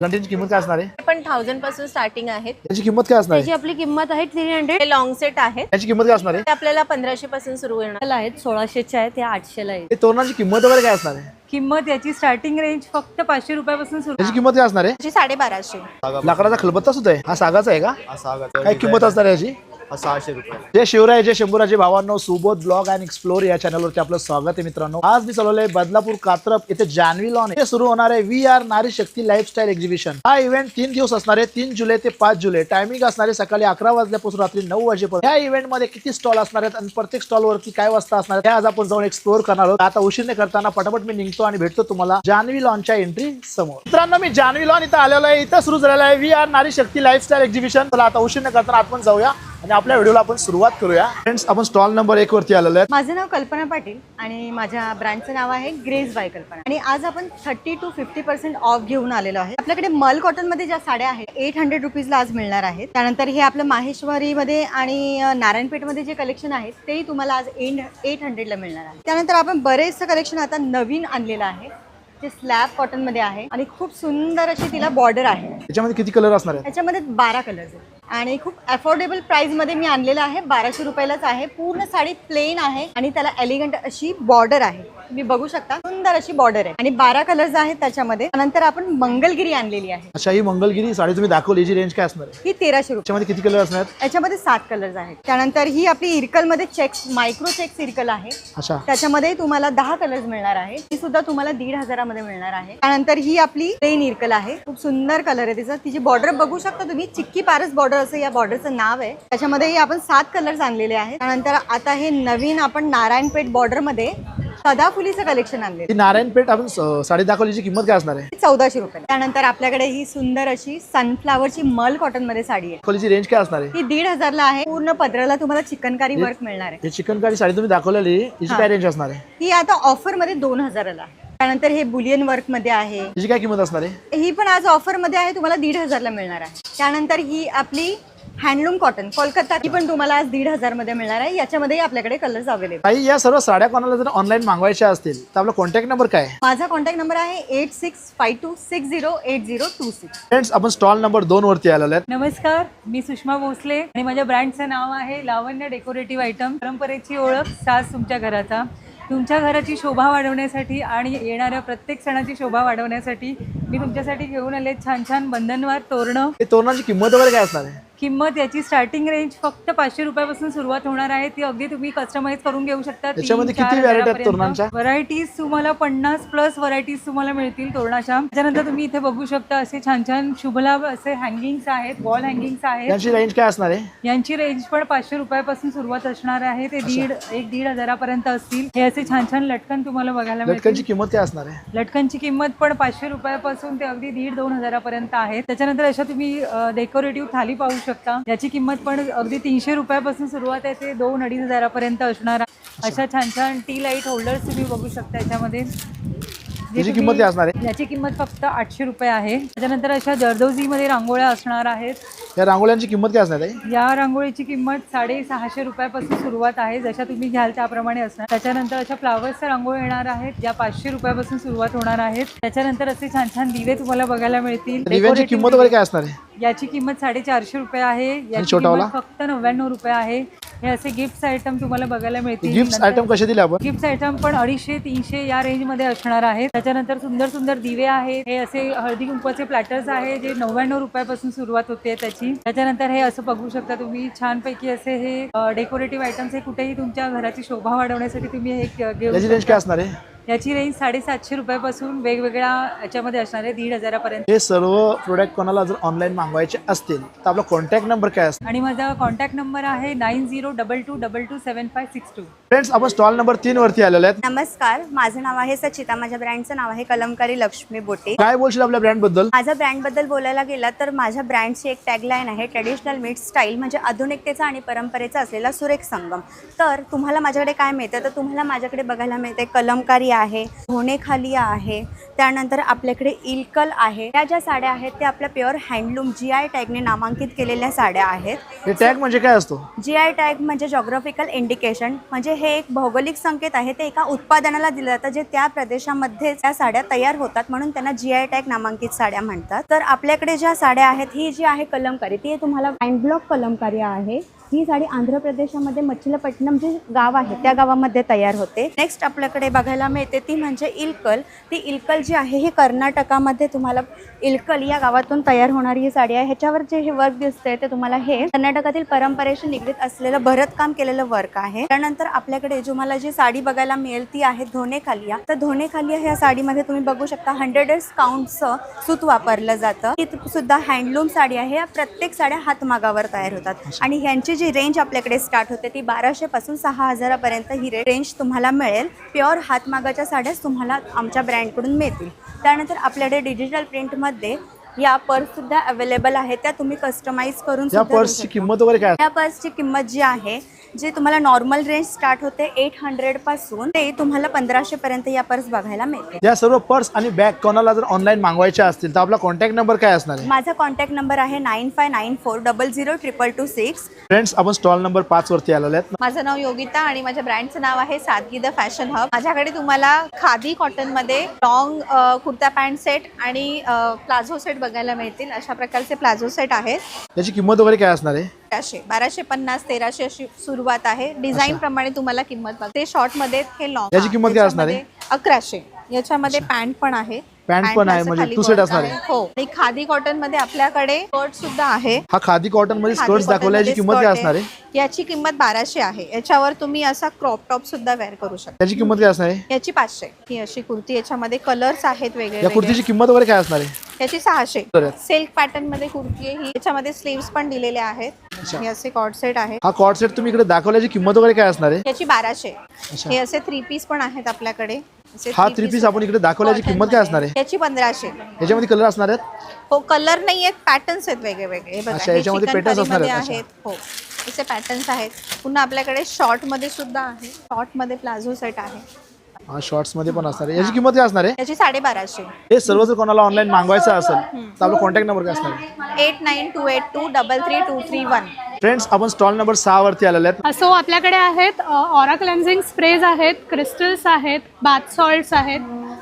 घंटेची किंमत काय असणार आहे? पण 1000 पासून स्टार्टिंग आहेत. त्याची किंमत काय असणार त्याची आहे? आपली किंमत आहे 300. हे लॉंग सेट आहेत. त्याची किंमत काय असणार आहे? ते आपल्याला 1500 पासून सुरू होणार. आहेत 1600च्या आहेत, त्या 800ला आहेत. हे तोरणाची किंमत वगैरे काय असणार आहे? किंमत याची स्टार्टिंग रेंज फक्त 500 रुपयापासून सुरू. त्याची किंमत काय असणार आहे? त्याची 1250. लाकडाचा खलबत्ता सुद्धा आहे. हा सागाचा आहे का? काय किंमत असणार आहे याची? 600 रुपये. जय शिवराय, जय शंभूराजे भावांनो, सुबोध ब्लॉग अँड एक्सप्लोर या चॅनलवरती आपलं स्वागत आहे मित्रांनो. आज मी चालवलोय बदलापूर कात्रप येथे जान्हवी लॉन येथे सुरू होणार आहे VR नारी शक्ती लाईफस्टाईल एक्झिबिशन. हा इव्हेंट 3 दिवस असणार आहे, 3 जुलै ते 5 जुलै. टायमिंग असणार आहे सकाळी 11 वाजल्यापासून रात्री 9 वाजेपर्यंत. या इव्हेंट मध्ये किती स्टॉल असणार आहेत आणि प्रत्येक स्टॉल वरती काय वाजता असणार आहे, आज आपण जाऊन एक्सप्लोर करणार आहोत. आता उशीर न करताना पटापट मी निघतो आणि भेटतो तुम्हाला जान्हवी लॉनच्या एंट्री समोर. मित्रांनो, मी जान्हवी लॉन इथं आलेलो आहे. इथं सुरू झालेलं आहे VR नारी शक्ती लाईफस्टाईल एक्झिबिशन. चला आता उशीर न करताना आपण जाऊया आणि आपल्या व्हिडिओला आपण सुरुवात करूया. फ्रेंड्स, आपण स्टॉल नंबर 1 वरती आलेलो आहे. माझं नाव कल्पना पाटील आणि माझ्या ब्रँडचं नाव आहे ग्रेस बाय कल्पना. आणि आज आपण 30 to 50% ऑफ घेऊन आलेलो आहे. आपल्याकडे मल कॉटन मध्ये ज्या साड्या आहेत 800 रुपीजला आज मिळणार आहेत. त्यानंतर हे आपलं माहेश्वरी मध्ये आणि नारायणपेठ मध्ये जे कलेक्शन आहेत तेही तुम्हाला आज 800ला मिळणार आहे. त्यानंतर आपण बरेचसं कलेक्शन आता नवीन आणलेलं आहे ते स्लॅब कॉटन मध्ये आहे आणि खूप सुंदर अशी तिला बॉर्डर आहे. याच्यामध्ये किती कलर असणार आहे? त्याच्यामध्ये 12 कलर्स आहेत आणि खूप अफोर्डेबल प्राइस मध्ये मी आणलेलं आहे. 1200 रुपयालाच आहे. पूर्ण साडी प्लेन आहे आणि त्याला एलिगंट अशी बॉर्डर आहे. तुम्ही बघू शकता, सुंदर अशी बॉर्डर आहे आणि 12 कलर्स आहेत त्याच्यामध्ये. त्यानंतर आपण मंगलगिरी आणलेली आहे. अच्छा, ही मंगलगिरी साडी तुम्ही दाखवली, याची रेंज काय असणार आहे? ही 1300 रुपये. याच्यामध्ये किती कलर असणार आहेत? याच्यामध्ये 7 कलर्स आहेत. त्यानंतर ही आपली इरकल मध्ये चेक्स मायक्रो चेक्स इरकल आहे. अच्छा, त्याच्यामध्ये तुम्हाला 10 कलर्स मिळणार आहे. ही सुद्धा तुम्हाला 1500 मध्ये मिळणार आहे. त्यानंतर ही आपली प्लेन इरकल आहे. खूप सुंदर कलर आहे तिचा. तिची बॉर्डर बघू शकता तुम्ही, चिक्की पारस बॉर्डर असं या बॉर्डरचं नाव आहे. त्याच्यामध्ये आपण 7 कलर्स आणलेले आहेत. त्यानंतर आता हे नवीन आपण नारायणपेठ बॉर्डर मध्ये सदाफुलीचं कलेक्शन आणले. ही नारायणपेठ आपण साडी दाखवलीची किंमत काय असणार आहे? 1400 रुपये. त्यानंतर आपल्याकडे ही सुंदर अशी सनफ्लावरची मल कॉटन मध्ये साडी आहे. दाखवलीची रेंज काय असणार आहे? ही 1500ला आहे. पूर्ण पदराला तुम्हाला चिकनकारी वर्क मिळणार आहे. ही चिकनकारी साडी तुम्ही दाखवलेली, याची काय रेंज असणार आहे? ही आता ऑफर मध्ये 2000ला आहे. त्यानंतर हे बुलियन वर्क मध्ये आहे. याची काय किंमत असणार आहे? ही पण आज ऑफर मध्ये आहे, तुम्हाला 1500ला मिळणार आहे. त्यानंतर ही आपली हँडलूम कॉटन कोलकाता, ही पण तुम्हाला आज 1500 मध्ये मिळणार आहे. याच्यामध्ये आपल्याकडे कलर्स अवेलेबल. ताई, या सर्व साड्या कोणाला जर ऑनलाईन मागवायच्या असतील तर आपला कॉन्टॅक्ट नंबर काय आहे? माझा कॉन्टॅक्ट नंबर आहे 8652608026. फ्रेंड्स, आपण स्टॉल नंबर 2 वरती आलेलो आहे. नमस्कार, मी सुषमा भोसले आणि माझ्या ब्रँडचं नाव आहे लावण्य डेकोरेटिव्ह आयटम. परंपरेची ओळख, साज तुमच्या घराचा. तुमच्या घराची शोभा वाढवण्यासाठी आणि येणाऱ्या प्रत्येक सणाची शोभा वाढवण्यासाठी मी तुमच्यासाठी घेऊन आले छान छान बंधनवार तोरणं. हे तोरणाची किंमत वगैरे काय असणार आहे? किंमत याची स्टार्टिंग रेंज फक्त 500 रुपयापासून सुरुवात होणार आहे. ती अगदी तुम्ही कस्टमाइज करून घेऊ शकता. त्याच्यामध्ये किती व्हरायटी आहेत तोरणांच्या? व्हरायटीज तुम्हाला 50+ व्हरायटीज तुम्हाला मिळतील तोरणाच्या. त्याच्यानंतर तुम्ही इथे बघू शकता असे छान छान शुभलाभ असे हँगिंग्स आहेत, वॉल हँगिंग्स आहेत. याची रेंज काय असणार आहे? यांची रेंज पण 500 रुपयापासून सुरुवात असणार आहे. ते 1,500 पर्यंत असतील. हे असे छान छान लटकन तुम्हाला बघायला लटकनची मिळतील. किंमत काय असणार आहे? लटकनची किंमत पण 500 रुपयापासून ते अगदी 1,500-2,000 पर्यंत आहे. त्याच्यानंतर अशा तुम्ही डेकोरेटिव्ह थाली पाहू शकता. याची किंमत पण अगदी 300 रुपयापासून सुरुवात आहे, ते 2-2,500 पर्यंत असणार. अशा छान छान टी लाईट होल्डर्स तुम्ही बघू शकता याच्यामध्ये. याची किंमत काय असणार आहे? याची किंमत फक्त 800 रुपये आहे. त्याच्यानंतर अशा जरदोजीमध्ये रांगोळ्या असणार आहेत. या रांगोळ्यांची किंमत काय असणार आहे? या रांगोळीची किंमत 650 रुपयापासून सुरुवात आहे. जशा तुम्ही घ्याल त्याप्रमाणे असणार. त्याच्यानंतर अशा फ्लावर्सच्या रांगोळ्या येणार आहेत, ज्या 500 रुपयापासून सुरुवात होणार आहेत. त्याच्यानंतर असे छान छान दिवे तुम्हाला बघायला मिळतील. दिव्यांची किंमत वगैरे काय असणार आहे? याची किंमत 450 रुपये आहे. याची छोटावाला? किंमत फक्त 99 रुपये आहे. हे असे गिफ्ट आयटम तुम्हाला बघायला मिळतील. गिफ्ट आयटम कसे दिले आपण? गिफ्ट आयटम पण 250-300 या रेंज मध्ये असणार आहेत. त्याच्यानंतर सुंदर सुंदर दिवे आहेत. हे असे हळदी कुंकवाचे प्लॅटर्स आहे, जे 99 रुपयापासून सुरुवात होते त्याची. त्याच्यानंतर हे असं बघू शकता तुम्ही, छानपैकी असे हे डेकोरेटिव्ह आयटम्स हे कुठेही तुमच्या घराची शोभा वाढवण्यासाठी तुम्ही हे घेऊ याची रेंज शकता. काय असणार आहे? याची रेंज 750 रुपयापासून वेगवेगळ्या याच्यामध्ये असणार आहे, 1,500 पर्यंत. हे सर्व प्रोडक्ट कोणाला जर ऑनलाईन मागवायचे असतील तर आपला कॉन्टॅक्ट नंबर काय असतो? आणि माझा कॉन्टॅक्ट नंबर आहे 9022227562. फ्रेंड्स, आपण स्टॉल नंबर 3 वरती आलेलो आहेत. नमस्कार, माझं नाव आहे सचिता. माझ्या ब्रँडचं नाव आहे कलमकारी लक्ष्मी बोटे. काय बोलशील आपल्या ब्रँड बद्दल? माझ्या ब्रँडबद्दल बोलायला गेलं तर माझ्या ब्रँडची एक टॅगलाईन आहे, ट्रेडिशनल मीट स्टाईल, म्हणजे आधुनिकतेचा आणि परंपरेचा असलेला सुरेख संगम. तर तुम्हाला माझ्याकडे काय मिळतं, तर तुम्हाला माझ्याकडे बघायला मिळते कलमकारी आहे, धोणेखालिया आहे, त्यानंतर आपल्याकडे इल्कल आहे. या ज्या साड्या आहेत त्या आपल्या प्युअर हँडलूम GI टॅगने नामांकित केलेल्या साड्या आहेत. हे टॅग म्हणजे काय असतो? GI टॅग म्हणजे जॉग्राफिकल इंडिकेशन, म्हणजे हे एक भौगोलिक संकेत आहे. ते एका उत्पादनाला दिलं जातं जे त्या प्रदेशामध्ये त्या साड्या तयार होतात, म्हणून त्यांना GI टॅग नामांकित साड्या म्हणतात. तर आपल्याकडे ज्या साड्या आहेत, ही जी आहे कलमकारी, ती तुम्हाला हँड ब्लॉक कलमकारी आहे. ही साडी आंध्र प्रदेशामध्ये मच्छलीपट्टणम जे गाव आहे त्या गावामध्ये तयार होते. नेक्स्ट आपल्याकडे बघायला मिळते ती म्हणजे इल्कल. ती इल्कल जी आहे ही कर्नाटकामध्ये तुम्हाला इल्कल या गावातून तयार होणारी ही साडी आहे. ह्याच्यावर जे हे वर्क दिसतंय ते तुम्हाला हे कर्नाटकातील परंपरेशी निगडीत असलेलं भरतकाम केलेलं वर्क आहे. त्यानंतर आपल्याकडे तुम्हाला जी साडी बघायला मिळेल ती आहे धोणेखालिया. तर धोणेखालिया ह्या साडीमध्ये तुम्ही बघू शकता 100 काउंटचं सूत वापरलं जातं. ही सुद्धा हँडलूम साडी आहे. या प्रत्येक साड्या हातमागावर तयार होतात आणि ह्यांची जी रेंज आपल्याकडे स्टार्ट होते ती 1200 पासून 6000 पर्यंत ही रेंज तुम्हाला मिळेल. प्युअर हातमागाच्या साड्याच तुम्हाला आमच्या ब्रँडकडून मिळतील. त्यानंतर आपल्याकडे डिजिटल प्रिंटमध्ये या पर्स सुद्धा अवेलेबल आहेत. त्या तुम्ही कस्टमाइज करून या पर्सची किंमत वगैरे काय? या पर्सची किंमत जी आहे, जे तुम्हाला नॉर्मल रेंज स्टार्ट होते 800 पासून ते तुम्हाला 1500 पर्यंत या पर्स बघायला मिळते. या सर्व पर्स आणि बॅग कोणाला जर ऑनलाईन मागवायच्या असतील तर आपला कॉन्टॅक्ट नंबर काय असणार आहे? माझा कॉन्टॅक्ट नंबर आहे 9594000226. फ्रेंड्स, आपण स्टॉल नंबर 5 वरती आलेले आहेत. माझं नाव योगिता आणि माझ्या ब्रँडचं नाव आहे सादगी द फॅशन हब. माझ्याकडे तुम्हाला खादी कॉटनमध्ये लॉंग कुर्ता पॅन्ट सेट आणि प्लाझो सेट बघायला मिळतील. अशा प्रकारचे प्लाझो सेट आहेत. याची किंमत वगैरे काय असणार आहे? 1250 1300 अशी सुरुवात आहे. डिझाईन प्रमाणे तुम्हाला किंमत बघते. शॉर्ट मध्ये हे लॉंग. याची किंमत काय असणार आहे? 1100. याच्यामध्ये पॅन्ट पण आहे. पॅन्ट पण आहे, म्हणजे टू सेट असणार आहे. हो. आणि खादी कॉटन मध्ये आपल्याकडे स्कर्ट सुद्धा आहे. हा खादी कॉटन मध्ये खादी स्कर्ट्स कॉटन दाखवल्या, याची मध्ये किंमत काय स्कर्ट असणार आहे? याची किंमत 1200 आहे. याच्यावर तुम्ही असा क्रॉप टॉप सुद्धा वेअर करू शकता. याची किंमत काय असणार आहे? याची 500. ही अशी कुर्ती, याच्यामध्ये कलर्स आहेत वेगळे. या कुर्तीची किंमत वगैरे काय असणार आहे? याची 600. बरं. सिल्क पॅटर्न मध्ये कुर्ती आहे ही. याच्यामध्ये स्लीव्स पण दिलेले आहेत. हे असे कॉर्ड सेट आहे. हा कॉर्ड सेट तुम्ही इकडे दाखवल्याची किंमत वगैरे काय असणार आहे? याची 1200. हे असे 3 पीस पण आहेत आपल्याकडे. असे हा 3 3 पीस आपण इकडे दाखवल्याची किंमत काय असणार आहे? याची 1500. याच्यामध्ये कलर असणार आहेत? हो, कलर नाही आहेत, पॅटर्न्स आहेत वेगळे वेगळे. हे बघा, अच्छा, हे याच्यामध्ये chicken patterns असणार curry आहेत. मध्ये आहेत. हो, असे पॅटर्न्स आहेत. पुन्हा आपल्याकडे शॉर्ट मध्ये सुद्धा आहे. शॉर्ट मध्ये प्लाझो सेट आहे. हा शॉर्ट्स मध्ये पण असणार आहे. याची किंमत काय असणार आहे? याची 1250. हे सर्व जर कोणाला ऑनलाईन मागवायचं असेल तर आपला कॉन्टॅक्ट नंबर काय असणार आहे? 8928233231. फ्रेंड्स, आपण स्टॉल नंबर 6 वरती आलेले आहेत. सो आपल्याकडे आहेत ऑरा क्लेन्झिंग स्प्रेज आहेत, क्रिस्टल्स आहेत, बाथ सॉल्ट्स आहेत.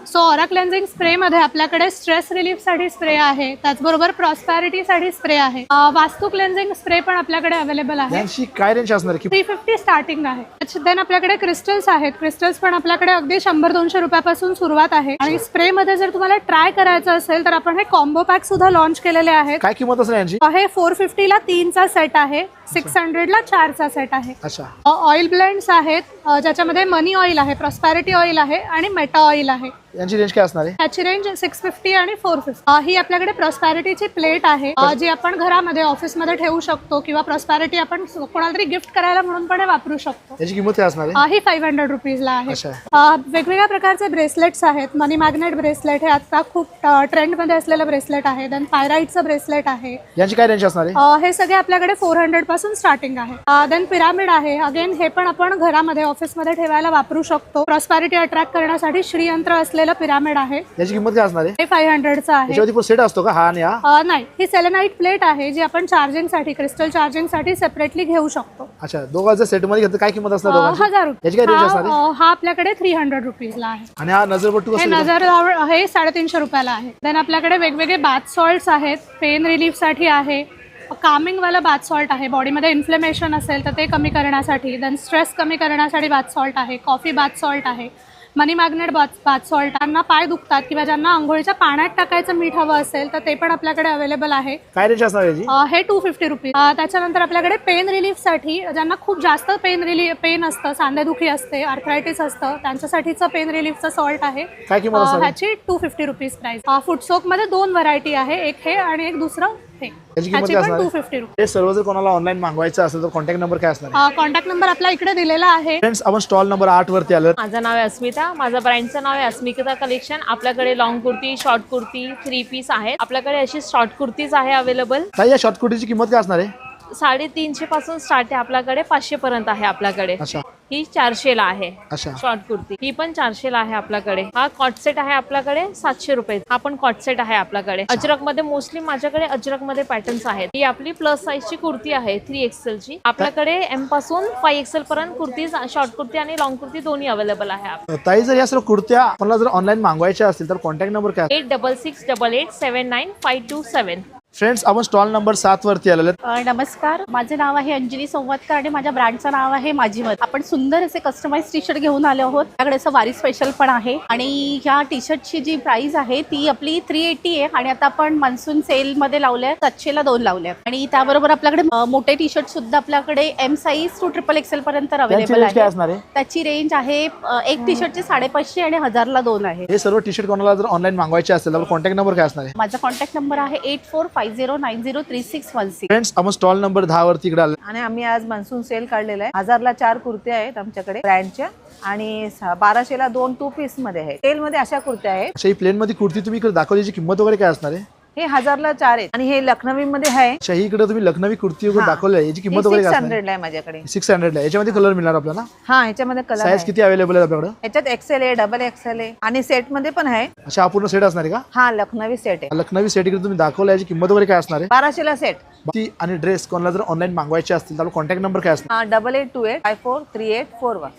सो ऑरा क्लेन्झिंग स्प्रेमध्ये आपल्याकडे स्ट्रेस रिलीफसाठी स्प्रे आहे, त्याचबरोबर प्रॉस्पॅरिटीसाठी स्प्रे आहे. वास्तू क्लेन्झिंग स्प्रे पण आपल्याकडे अवेलेबल आहे. यांची काय रेंज असणार आहे? 350 स्टार्टिंग आहे. देन आपल्याकडे क्रिस्टल्स आहेत. क्रिस्टल्स पण आपल्याकडे अगदी 100-200 रुपयापासून सुरुवात आहे. आणि स्प्रेमध्ये जर तुम्हाला ट्राय करायचं असेल तर आपण हे कॉम्बो पॅक सुद्धा लॉन्च केलेले आहेत. काय किंमत असणार यांची? हे 450 ला 3चा सेट आहे, 600 ला 4चा सेट आहे. अच्छा. ऑइल ब्लेंड्स आहेत, ज्याच्यामध्ये मनी ऑइल आहे, प्रॉस्पॅरिटी ऑइल आहे आणि मेटा ऑइल आहे. यांची रेंज काय असणार आहे? त्याची रेंज 650 आणि 450. ही आपल्याकडे प्रॉस्पॅरिटीची प्लेट आहे, जी आपण घरामध्ये ऑफिसमध्ये ठेवू शकतो किंवा प्रॉस्पॅरिटी आपण कोणाला तरी गिफ्ट करायला म्हणून पण वापरू शकतो. याची किंमत काय असणार आहे? ही 500 रुपीजला आहे. अच्छा. वेगवेगळ्या प्रकारचे ब्रेसलेट्स आहेत. मनी मॅग्नेट ब्रेसलेट हे आता खूप ट्रेंडमध्ये असलेलं ब्रेसलेट आहे. देन पायराईटचं ब्रेसलेट आहे. यांची काय रेंज असणार आहे? हे सगळे आपल्याकडे 400 पासून स्टार्टिंग आहे. देन पिरामिड आहे. अगेन हे पण आपण घरामध्ये ऑफिसमध्ये ठेवायला वापरू शकतो. प्रॉस्पॅरिटी अट्रॅक्ट करण्यासाठी श्रीयंत्र असलेलं पिरामिड आहे. याची किंमत काय असणार आहे? हे 500चं आहे. याच्यावरती सेट असतो का हा आणि हा? नाही, ही सेलेनाइट प्लेट आहे जी आपण चार्जिंगसाठी, क्रिस्टल चार्जिंगसाठी सेपरेटली घेऊ शकतो. अच्छा, दोघांचं सेट मध्ये घेतलं काय किंमत असणार दोघांची? 1000 रुपये. याची काय रेंज असणार आहे? हा आपल्याकडे 300 रुपीजला आहे. आणि हा नजरपट्टू हे कसं? नजर हे 350 रुपयाला आहे. देन आपल्याकडे वेगवेगळे बाथ सॉल्ट्स आहेत. पेन रिलीफसाठी आहे. कामिंगवाला बाथ सॉल्ट आहे. बॉडीमध्ये इन्फ्लेमेशन असेल तर ते कमी करण्यासाठी. देन स्ट्रेस कमी करण्यासाठी बाथ सॉल्ट आहे. कॉफी बाथ सॉल्ट आहे. मनी मॅग्नेट बाथ सॉल्ट. ज्यांना पाय दुखतात किंवा ज्यांना आंघोळीच्या पाण्यात टाकायचं मीठ हवं असेल तर ते पण आपल्याकडे अवेलेबल आहे. काय रेंज असणार याची? हे 250 रुपीज. त्याच्यानंतर आपल्याकडे पेन रिलीफसाठी, ज्यांना खूप जास्त पेन असतं, सांधेदुखी असते, आर्थरायटिस असतं, त्यांच्यासाठीचं पेन रिलीफचं सॉल्ट आहे. काय किंमत असणार आहे? ह्याची 250 रुपीज प्राइस. फुटसोकमध्ये 2 व्हरायटी आहे, एक हे आणि एक दुसरं हे. याची किंमत ह्याची काय पण असणार आहे? 250 रुपीज. हे सर्व जर कोणाला ऑनलाईन मागवायचं असेल तर कॉन्टॅक्ट नंबर काय असणार आहे? कॉन्टॅक्ट नंबर आपला इकडे दिलेला आहे. फ्रेंड्स, आपण स्टॉल नंबर 8 वरती आलो. माझं नाव आहे अस्मिता. माझं ब्रँडचं नाव आहे अस्मिता कलेक्शन. आपल्याकडे long kurti, short kurti, 3 piece आहेत. आपल्याकडे अशी शॉर्ट कुर्तीज आहे अवेलेबल. ताई, या शॉर्ट कुर्तीची किंमत काय असणार आहे? 350 पासून स्टार्ट आहे आपल्याकडे, 500 पर्यंत आहे आपल्याकडे. अच्छा. ही 400ला आहे. अच्छा. शॉर्ट कुर्ती ही पण 400ला आहे आपल्याकडे. हा कॉट सेट आहे आपल्याकडे 700 रुपये. हा पण कॉट सेट आहे आपल्याकडे. अजरक मध्ये मोस्टली माझ्याकडे अजरक मध्ये पॅटर्न्स आहेत. ही आपली प्लस साईजची कुर्ती आहे 3XL ची. आपल्याकडे एम पासून 5XL पर्यंत कुर्ती, शॉर्ट कुर्ती आणि लॉंग कुर्ती दोन्ही अवेलेबल आहे. ताई जर या सर्व कुर्त्या आपल्याला जर ऑनलाईन मागवायच्या असतील तर कॉन्टॅक्ट नंबर काय? 8668879527. फ्रेंड्स, आपण स्टॉल नंबर 7 वरती आलेले आहेत. नमस्कार, माझे नाव आहे अंजली संवतकर आणि माझ्या ब्रँडचं नाव आहे माझी मत. आपण सुंदर असे कस्टमाइज टी शर्ट घेऊन आलो आहोत. त्याकडे असं वारी स्पेशल पण आहे आणि ह्या टी शर्टची जी प्राइस आहे ती आपली 380 आहे आणि आता आपण मान्सून सेल मध्ये लावल्या 700ला 2 लावल्या. आणि त्याबरोबर आपल्याकडे मोठे टी शर्ट सुद्धा आपल्याकडे एम साईज टू XXL पर्यंत अवेलेबल आहे. त्याची रेंज आहे एक टी शर्टची 550 आणि 1000ला 2 आहे. हे सर्व टी शर्ट कोणाला जर ऑनलाईन मागवायचे असेल तर कॉन्टॅक्ट नंबर काय असणार आहे? माझा कॉन्टॅक्ट नंबर आहे 8450903616. फ्रेंड्स, आपण स्टॉल नंबर 10 वरती इकडे आले. आणि आम्ही आज मान्सून सेल काढलेला आहे. 1000ला 4 कुर्त्या आहेत आमच्याकडे ब्रँडच्या आणि 1200ला 2 2 पीस मध्ये आहेत. सेल मध्ये अशा कुर्त्या आहेत. अशा ही प्लेन मध्ये कुर्ती तुम्ही इकडे दाखवल्याची किंमत वगैरे काय असणार आहे? हे 1000ला 4 आहेत आणि हे लखनवी मध्ये आहे. अच्छा, ही इकडे तुम्ही लखनवी कुर्ती वगैरे दाखवली आहे, याची किंमत वगैरे काय असणार 600ला आहे माझ्याकडे. 600 ला. याच्यामध्ये कलर मिळणार आपल्याला? हा, ह्याच्यामध्ये कलर साईज किती अवेलेबल आहे आपल्याकडे? ह्याच्यात XL आहे, XXL आहे आणि सेट मध्ये पण आहे. अच्छा, हा पूर्ण सेट असणार आहे का? हा, लखनवी सेट आहे. लखनवी सेट इकडे तुम्ही दाखवला, याची किंमत वगैरे काय असणार आहे? 1200ला सेट. ती आणि ड्रेस कोणाला जर ऑनलाईन मागवायचे असतील तर कॉन्टॅक्ट नंबर काय असणार? हा, 8828543841.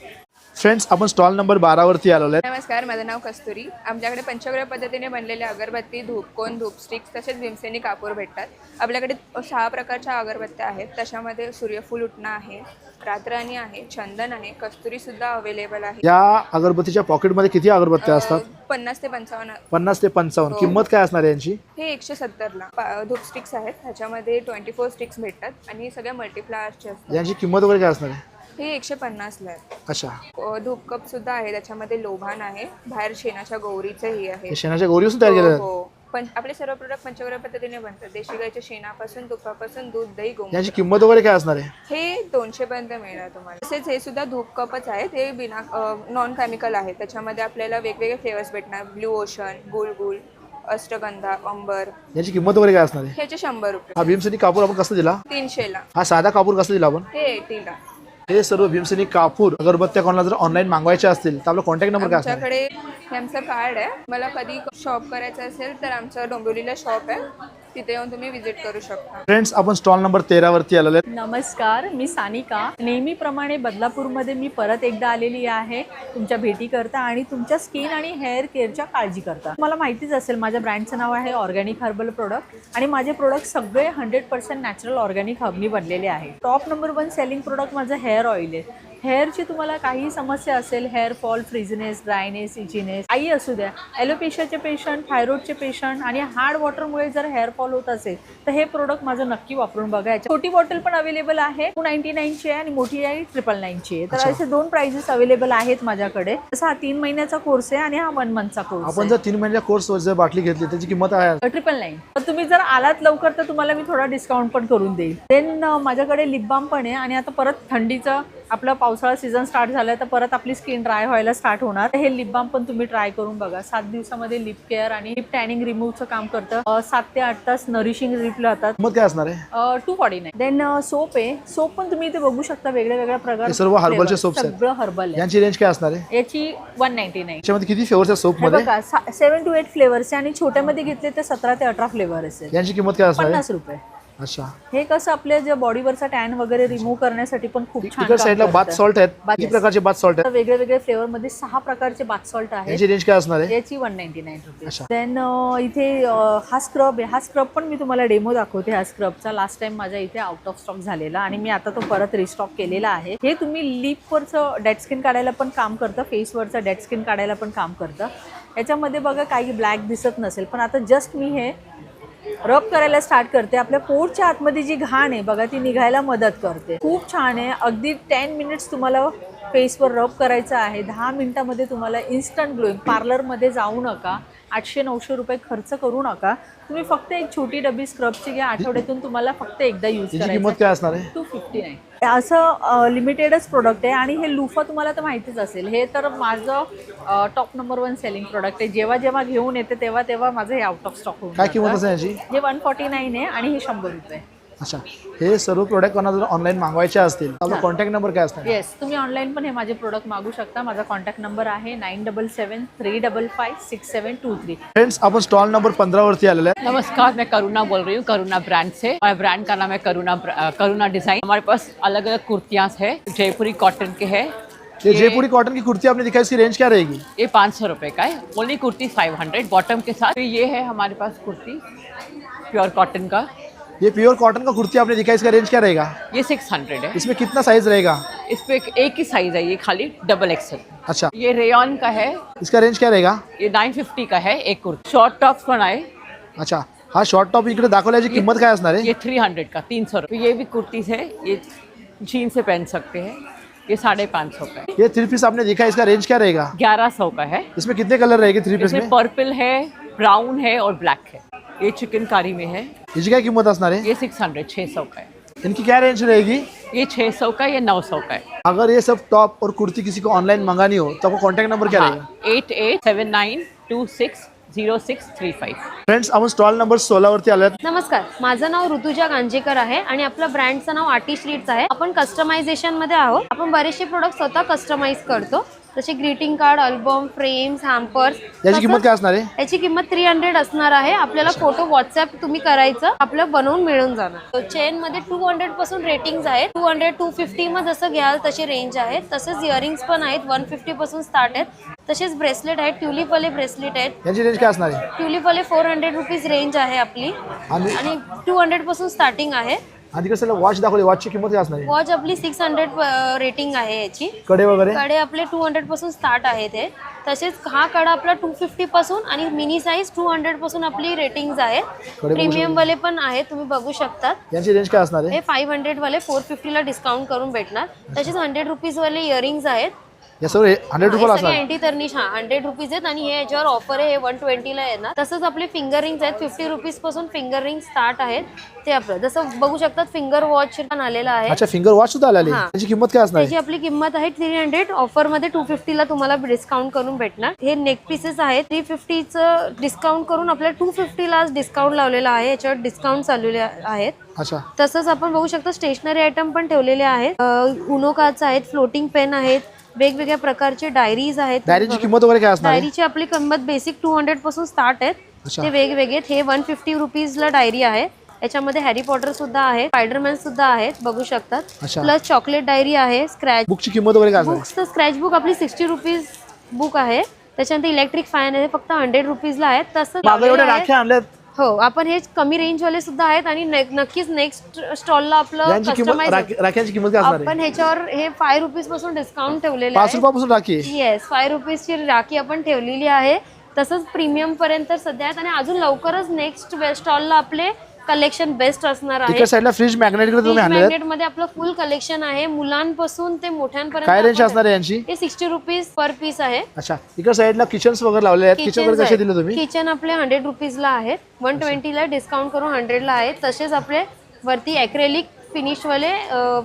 फ्रेंड्स, आपण स्टॉल नंबर 12 वरती आलेलो आहे. नमस्कार, माझं नाव कस्तुरी. आमच्याकडे पंचगव्य पद्धतीने बनलेल्या अगरबत्ती, धूपकोन, धूप स्टिक्स तसेच भीमसेनी कापूर भेटतात. आपल्याकडे 6 प्रकारच्या अगरबत्त्या आहेत. त्याच्यामध्ये सूर्यफूल उठणं आहे, रातराणी आहे, चंदन आहे, कस्तुरी सुद्धा अवेलेबल आहे. या अगरबत्तीच्या पॉकेटमध्ये किती अगरबत्त्या असतात? 50 ते 55. 50 ते 55. किंमत काय असणार आहे यांची? हे 170ला. धूप स्टिक्स आहेत, ह्याच्यामध्ये 24 स्टिक्स भेटतात आणि सगळ्या मल्टीफ्लावरचे असतात. यांची किंमत वगैरे काय असणार आहे? हे 150ला आहे. अच्छा. धूप कप सुद्धा आहे, त्याच्यामध्ये लोभान आहे, बाहेर शेणाच्या गौरीचं हे आहे. हे शेणाच्या गौरीपासून तयार केलेले आहेत? हो. पण आपले सर्व प्रोडक्ट पंचगव्य पद्धतीने बनतात. देशी गाईच्या शेणापासून, तुपापासून, दूध, दही, गोमूत्र. यांची किंमत वगैरे काय असणार आहे? हे 200 पर्यंत मिळणार तुम्हाला. तसेच हे सुद्धा धूप कपच आहेत. हे बिना नॉन केमिकल आहे. त्याच्यामध्ये आपल्याला वेगवेगळे फ्लेवर्स भेटणार. ब्लू ओशन, गुलगुल, अष्टगंधा, अंबर. याची किंमत वगैरे काय असणार आहे? ह्याचे 100 रुपये. हा भीमसेनी कापूर आपण कसं दिला? 300ला. हा साधा कापूर कसं दिला आपण? हे 80ला. हे सर्व भीमसेनी कापूर अगरबत्त्या कोणाला जर ऑनलाईन मागवायच्या असतील तर आपला कॉन्टॅक्ट नंबर काय असणार आहे? आमच्याकडे आमचं कार्ड आहे. मला कधी शॉप करायचं असेल तर आमचं डोंबिवलीला शॉप आहे, तिथे येऊन तुम्ही विजिट करू शकता. फ्रेंड्स, आपण स्टॉल नंबर 13 वरती आलेलो आहे. नमस्कार, मी सानिका. नेहमीप्रमाणे बदलापूरमध्ये मी परत एकदा आलेली आहे तुमच्या भेटी करता आणि तुमच्या स्किन आणि हेअर केअरच्या काळजी करता. मला माहितीच असेल माझ्या ब्रँडचं नाव आहे ऑर्गॅनिक हर्बल प्रोडक्ट आणि माझे प्रोडक्ट सगळे 100% नॅचरल ऑर्गॅनिक हबनी बनलेले आहे. टॉप नंबर 1 सेलिंग प्रोडक्ट माझं हेअर ऑइल आहे. हेअरची तुम्हाला काही समस्या असेल, हेअर फॉल, फ्रिझनेस, ड्रायनेस, इचिनेस, काही असू द्या, ॲलोपेशियाचे पेशंट, थायरॉइडचे पेशंट आणि हार्ड वॉटरमुळे जर हेअर फॉल होत असेल तर हे प्रोडक्ट माझं नक्की वापरून बघा. छोटी बॉटल पण अवेलेबल आहे, 299ची आहे आणि मोठी आहे 999ची आहे. तर असे 2 प्राइजेस अवेलेबल आहेत माझ्याकडे. तसा हा 3 महिन्याचा कोर्स आहे आणि हा 1 मंथचा कोर्स. आपण जर 3 महिन्याच्या कोर्स जर बाटली घेतली त्याची किंमत आहे 999. तर तुम्ही जर आलात लवकर तर तुम्हाला मी थोडा डिस्काउंट पण करून देईल. देन माझ्याकडे लिप बाम पण आहे आणि आता परत थंडीचं आपला पावसाळा सीझन स्टार्ट झालाय तर परत आपली स्किन ड्राय व्हायला स्टार्ट होणार. हे लिप बाम पण तुम्ही ट्राय करून बघा. 7 दिवसामध्ये लिप केअर आणि लिप टॅनिंग रिमूव्हचं काम करतं. 7 ते 8 तास नरिशिंग लिप राहतात. किंमत काय असणार आहे? 249. देन सोप आहे. सोप पण तुम्ही इथे बघू शकता वेगळ्या वेगळ्या प्रकार. सर्व हर्बलचे सोप्स आहेत. सगळं हर्बल आहे. यांची रेंज काय असणार आहे? याची 199. याच्यामध्ये किती फ्लेवर्स आहेत सोप मध्ये? बघा 7 to 8 फ्लेवर्स आहे आणि छोट्यामध्ये घेतले तर 17 ते 18 फ्लेवर असेल. यांची किंमत काय असणार आहे? 50 रुपये. अच्छा. हे कसं आपल्या जे बॉडीवरचा टॅन वगैरे रिमूव्ह करण्यासाठी पण खूप छान. इकडे साईडला बाथ सॉल्ट आहेत. किती प्रकारचे बाथ सॉल्ट आहेत? वेगळे वेगळे फ्लेवर मध्ये 6 प्रकारचे बाथ सॉल्ट आहेत. याची रेंज काय असणार आहे? याची 199 रुपये. देन इथे हा स्क्रब आहे. हा स्क्रब पण मी तुम्हाला डेमो दाखवते. हा स्क्रबचा लास्ट टाइम माझ्या इथे आउट ऑफ स्टॉक झालेला आणि मी आता तो परत रिस्टॉक केलेला आहे. हे तुम्ही लिपवरचं डेड स्किन काढायला पण काम करतं, फेसवरचं डेड स्किन काढायला पण काम करतं. याच्यामध्ये बघा काही ब्लॅक दिसत नसेल पण आता जस्ट मी हे रब करायला स्टार्ट करते. आपल्या पोटच्या आतमध्ये जी घाण आहे बघा ती निघायला मदत करते. खूप छान आहे. अगदी 10 मिनिट्स तुम्हाला फेसवर रब करायचं आहे. 10 मिनिटामध्ये तुम्हाला इन्स्टंट ग्लोईंग. पार्लरमध्ये जाऊ नका, 800-900 रुपये खर्च करू नका. तुम्ही फक्त एक छोटी डबी स्क्रबची घ्या. आठवड्यातून तुम्हाला फक्त एकदा यूज करायचं. किंमत काय असणार आहे? 259. असं लिमिटेडच प्रोडक्ट आहे आणि हे लुफा तुम्हाला तर माहितीच असेल. हे तर माझं टॉप नंबर 1 सेलिंग प्रोडक्ट आहे. जेव्हा जेव्हा घेऊन येते तेव्हा तेव्हा माझं हे आउट ऑफ स्टॉक होऊन काय किंमत असेल याची? हे 149 आहे आणि हे 100 रुपये. अच्छा, हे सर्व प्रोडक्ट कोणाला जर ऑनलाईन मागवायचे असतील तर आपला कॉन्टॅक्ट नंबर काय असणार? येस, तुम्ही ऑनलाईन पण हे माझे प्रोडक्ट मागू शकता. माझा कॉन्टॅक्ट नंबर आहे 9773556723. फ्रेंड्स, आपण स्टॉल नंबर 15 वरती आलेले आहे. नमस्कार, मैं करुणा बोल रही हूँ, करुणा ब्रांड से. हमारे ब्रांड का नाम है करुणा डिजाइन. हमारे पास अलग अलग कुर्तियाँ हैं, जयपुरी कॉटन के हैं. ये जयपुरी कॉटन की कुर्ती आपने दिखाई, इसकी रेंज क्या रहेगी? ये 500 रुपये का है. ओनली कुर्ती 500 बॉटम के साथ. तो ये है हमारे पास कुर्ती प्योर कॉटन का. ये प्योर कॉटन का कुर्ती आपने दिखाई, इसका रेंज क्या रहेगा? ये 600 है. इसमें कितना साइज रहेगा? इस पे एक ही साइज है, ये खाली डबल एक्सल. अच्छा, ये रेयन का है. इसका रेंज क्या रहेगा? ये 950 का है एक कुर्ती. शॉर्ट टॉप्स पण आहे. अच्छा, हा शॉर्ट टॉप इकडे दाखवल्याची किंमत काय असणार आहे? ये 300 का 300 रुपये. ये भी कुर्तीज है, ये जीन से पहन सकते हैं. ये 550 का है. ये 3 पीस आपने दिखा, इसका रेंज क्या रहेगा? 1100 का है. इसमें कितने कलर रहेंगे 3 पीस इसमें में? पर्पल है, ब्राउन है और ब्लैक है. ये चिकनकारी में है. इसकी क्या कीमत असणार आहे? ये 600 का है. इनकी क्या रेंज रहेगी? ये 600 का, ये 900 का है. अगर ये सब टॉप और कुर्ती किसी को ऑनलाइन मंगानी हो तो आपका कॉन्टैक्ट नंबर क्या रहेगा? 8879260635. फ्रेंड्स, आपण स्टॉल नंबर 16 वरती आलो. नमस्कार, माझं नाव ऋतुजा गांजेकर आहे आणि आपलं ब्रँडचं नाव आर्टिस्ट्रीट्स आहे. आपण कस्टमायझेशन मध्ये आहोत. आपण बरेचसे प्रोडक्ट स्वतः कस्टमाइज करतो, जसे greeting card, album, frames, hampers. याची किंमत काय असणार आहे? याची किंमत 300 असणार आहे. आपल्याला फोटो व्हॉट्सअप तुम्ही करायचं, आपलं बनवून मिळून जाणार. चेन मध्ये 200 पासून रेटिंग्स आहेत. 200 250 मध्ये जसं घ्याल तशी रेंज आहे. तसेच इयरिंग्स पण आहेत, 150 पासून स्टार्ट आहेत. तसेच ब्रेसलेट आहेत, ट्युलिप वाले ब्रेसलेट आहेत. याची रेंज काय असणार आहे? ट्युलिप वाले 400 रुपीज रेंज आहे आपली आणि 200 पासून स्टार्टिंग आहे. आणि कसं वॉच दाखवली, वॉचची किंमत काय असणार आहे? वॉच आपली 600 रेटिंग आहे याची. कडे वगैरे? कडे आपले 200 पासून स्टार्ट आहे ते. तसेच हा कडा आपला 250 पासून आणि मिनी साईज 200 पासून आपली रेटिंग्स आहेत. प्रीमियम वाले पण आहेत, तुम्ही बघू शकता. याची रेंज काय असणार आहे? हे 500 वाले 450 ला डिस्काउंट करून भेटणार. तसेच 100 रुपीज वाले इयरिंग्स आहेत. या सर्व 100 रुपये असणार. अँटी तर्निश 100 रुपीज आहेत आणि हे याच्यावर ऑफर आहे, हे 120 ला येणार. तसंच आपले फिंगर रिंग्स आहेत, 50 रुपीज पासून फिंगर रिंग स्टार्ट आहेत. ते आपलं जसं बघू शकतात फिंगर वॉच पण आलेला आहे. अच्छा, फिंगर वॉच सुद्धा आलेली. त्याची किंमत काय असणार? त्याची आपली किंमत आहे 300. ऑफर मध्ये 250 ला तुम्हाला डिस्काउंट करून भेटणार. हे नेक पीसेस आहेत, 350चं डिस्काउंट करून आपल्याला 250 ला डिस्काउंट लावलेला आहे. याच्यावर डिस्काउंट चाललेले आहेत. अच्छा, तसंच आपण बघू शकता स्टेशनरी आयटम पण ठेवलेले आहेत. उनो कार्ड्स आहेत, फ्लोटिंग पेन आहेत, वेगवेगळ्या प्रकारचे डायरीज आहेत. डायरीची किंमत वगैरे काय असणार? डायरीची आपली किंमत बेसिक 200 पासून स्टार्ट आहेत. ते वेगवेगळे. हे 150 रुपीज ला डायरी आहे. याच्यामध्ये हॅरी पॉटर सुद्धा आहे, स्पायडरमॅन सुद्धा आहेत, बघू शकतात. प्लस चॉकलेट डायरी आहे. स्क्रॅच बुकची किंमत वगैरे काय असणार? बुक्स स्क्रॅच बुक आपली 60 रुपीज बुक आहे. त्याच्यानंतर इलेक्ट्रिक फॅन आहे, फक्त 100 रुपीजला आहेत. तसं राख्या आणल्यात. हो, आपण हे कमी रेंज वाले सुद्धा आहेत आणि नक्कीच नेक्स्ट स्टॉलला आपलं कस्टमाइज. राख्याची किंमत काय असणार? आपण ह्याच्यावर हे 5 रुपीज पासून डिस्काउंट ठेवलेले 5 रुपयापासून राखी. येस, 5 रुपीजची राखी आपण ठेवलेली आहे. तसंच प्रीमियम पर्यंत सध्या आहेत आणि अजून लवकरच नेक्स्ट स्टॉलला आपले कलेक्शन बेस्ट असणार आहे. तिकडे साईडला फ्रीज मॅग्नेट कडे तुम्ही आणले. मॅग्नेट मध्ये आपलं फुल कलेक्शन आहे, मुलांपासून ते मोठ्यांपर्यंत. काय रेंज असणार आहे यांची? हे 60 रुपीज पर पीस आहे. अच्छा, इकडे साईडला किचन्स वगैरे लावले आहेत. किचन वगैरे कसे दिले तुम्ही? किचन आपले 100 रुपीज ला आहेत, 120 ला डिस्काउंट करून 100 ला आहेत. तसेच आपले वरती ॲक्रेलिक फिनिश वाले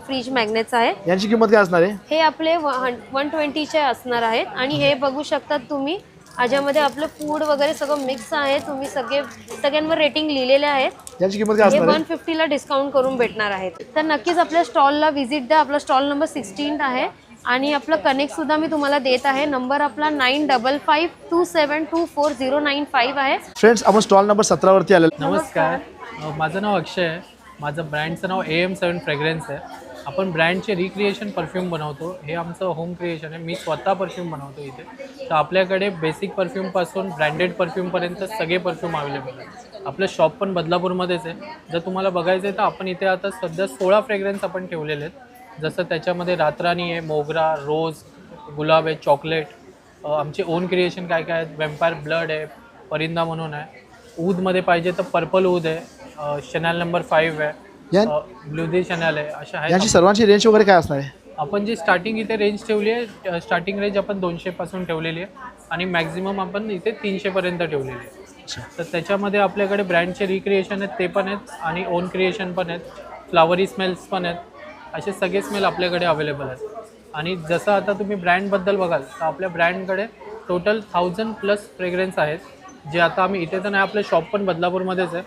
फ्रीज मॅग्नेट्स आहेत. यांची किंमत काय असणार आहे? हे आपले 120 चे असणार आहेत आणि हे बघू शकतात तुम्ही. याच्यामध्ये आपलं फूड वगैरे सगळं मिक्स आहे. तुम्ही सगळ्यांवर रेटिंग लिहिलेले आहेत. याची किंमत काय असणार? 150 ला डिस्काउंट करून भेटणार आहेत. तर नक्कीच आपल्या स्टॉलला व्हिजिट द्या. आपला स्टॉल नंबर 16 आहे आणि आपलं कनेक्ट सुद्धा मी तुम्हाला देत आहे. नंबर आपला 9552724095 आहे. फ्रेंड्स, आपण स्टॉल नंबर 17 वरती आलेलो. नमस्कार, माझं नाव अक्षय आहे. माझं ब्रँडचं नाव AM7 फ्रेग्रन्स आहे. आपण ब्रँडचे रिक्रिएशन परफ्यूम बनवतो. हे आमचं होम क्रिएशन आहे. मी स्वतः परफ्यूम बनवतो इथे. तर आपल्याकडे बेसिक परफ्यूमपासून ब्रँडेड परफ्यूमपर्यंत सगळे परफ्यूम अवेलेबल आहेत. आपलं शॉप पण बदलापूरमध्येच आहे. जर तुम्हाला बघायचं आहे तर आपण इथे आता सध्या 16 फ्रेग्रन्स आपण ठेवलेले आहेत. जसं त्याच्यामध्ये रातराणी आहे, मोगरा, रोज, गुलाब आहे, चॉकलेट. आमचे ओन क्रिएशन काय काय आहेत, वेम्पायर ब्लड आहे, परिंदा म्हणून आहे. ऊदमध्ये पाहिजे तर पर्पल ऊद आहे, शनॅल नंबर 5 आहे, ब्लू दे शनॅल आहे. अशा आहेत. यांची सर्वांची रेंज वगैरे काय असणार आहे? आपण जी स्टार्टिंग इथे रेंज ठेवली आहे, स्टार्टिंग रेंज आपण 200 पासून ठेवलेली आहे आणि मॅक्झिमम आपण इथे 300 पर्यंत ठेवलेली आहे. तर त्याच्यामध्ये आपल्याकडे ब्रँडचे रिक्रिएशन आहेत, ते पण आहेत आणि ओन क्रिएशन पण आहेत, फ्लावरी स्मेल्स पण आहेत. असे सगळे स्मेल आपल्याकडे अवेलेबल आहेत. आणि जसं आता तुम्ही ब्रँडबद्दल बघाल तर आपल्या ब्रँडकडे टोटल 1000+ फ्रेग्रन्स आहेत, जे आता आम्ही इथे तर नाही, आपलं शॉप पण बदलापूरमध्येच आहे.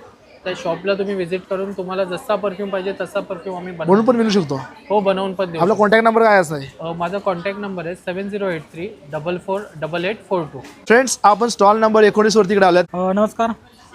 त्या शॉपला तुम्ही व्हिजिट करून तुम्हाला जसा परफ्यूम पाहिजे तसा परफ्यूम आम्ही बनवून पण मिळू शकतो. हो, बनवून पण देऊ. आपला कॉन्टॅक्ट नंबर काय असणार आहे? माझा कॉन्टॅक्ट नंबर आहे 7083448842. फ्रेंड्स, आपण स्टॉल नंबर 19 वरती इकडे आलात. नमस्कार,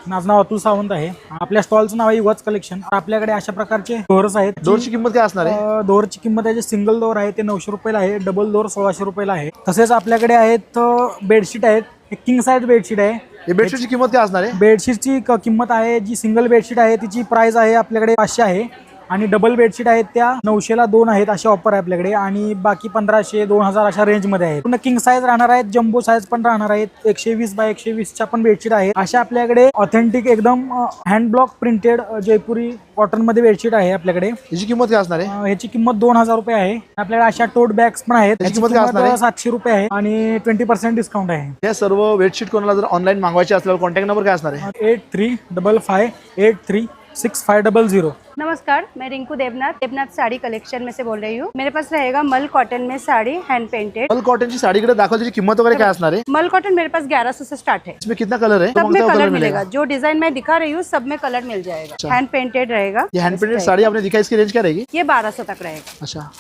माझं नाव अतुल सावंत आहे. आपल्या स्टॉलचं नाव आहे युवच कलेक्शन. आपल्याकडे अशा प्रकारचे डोअर्स आहेत. डोअरची किंमत काय असणार आहे? डोअरची किंमत आहे, जे सिंगल डोअर आहे ते 900 रुपयाला आहे, डबल डोअर 1600 रुपयाला आहे. तसेच आपल्याकडे आहेत बेडशीट आहेत, एक किंग साईज बेडशीट आहे. बेडशीटची किंमत काय असणार आहे? बेडशीटची किंमत आहे, जी सिंगल बेडशीट आहे तिची प्राइस आहे आपल्याकडे 500 आहे, आणि डबल बेडशीट आहेत त्या 900ला 2 आहेत, अशी ऑफर आहे आपल्याकडे. आणि बाकी 1500 2000 अशा रेंजमध्ये आहेत. पूर्ण किंग साईज राहणार आहेत, जम्बो साईज पण राहणार आहेत. 120 बाय 120च्या पण बेडशीट आहेत. अशा आपल्याकडे ऑथेंटिक एकदम हँड ब्लॉक प्रिंटेड जयपुरी कॉटन मध्ये बेडशीट आहे आपल्याकडे. याची किंमत काय असणार आहे? ह्याची किंमत 2000 रुपये आहे. आपल्याकडे अशा टोट बॅग्स पण आहेत, याची किंमत काय असणार आहे? 700 रुपये आहे आणि 20% डिस्काउंट आहे. या सर्व बेडशीट कोणाला जर ऑनलाईन मागवायचे असल्यावर कॉन्टॅक्ट नंबर काय असणार आहे? 8355836500. नमस्कार, मैं रिंकू देवनाथ साड़ी कलेक्शन में से बोल रही हूँ. मेरे पास रहेगा मल कॉटन में साड़ी हैंड पेंटेड. मल कॉटनची साडीकडे दाखवा, त्याची किंमत वगैरे काय असणार आहे? मल कॉटन मेरे पास 1100 से स्टार्ट है. इसमें कितना कलर है? सब में कलर मिलेगा. जो डिजाइन मैं दिखा रही हूँ सब में कलर मिल जाएगा. हैंड पेंटेड रहेगा. ये हैंड पेंटेड साड़ी आपने दिखाई, इसकी रेंज क्या रहेगी? ये 1200 तक रहेगा. अच्छा,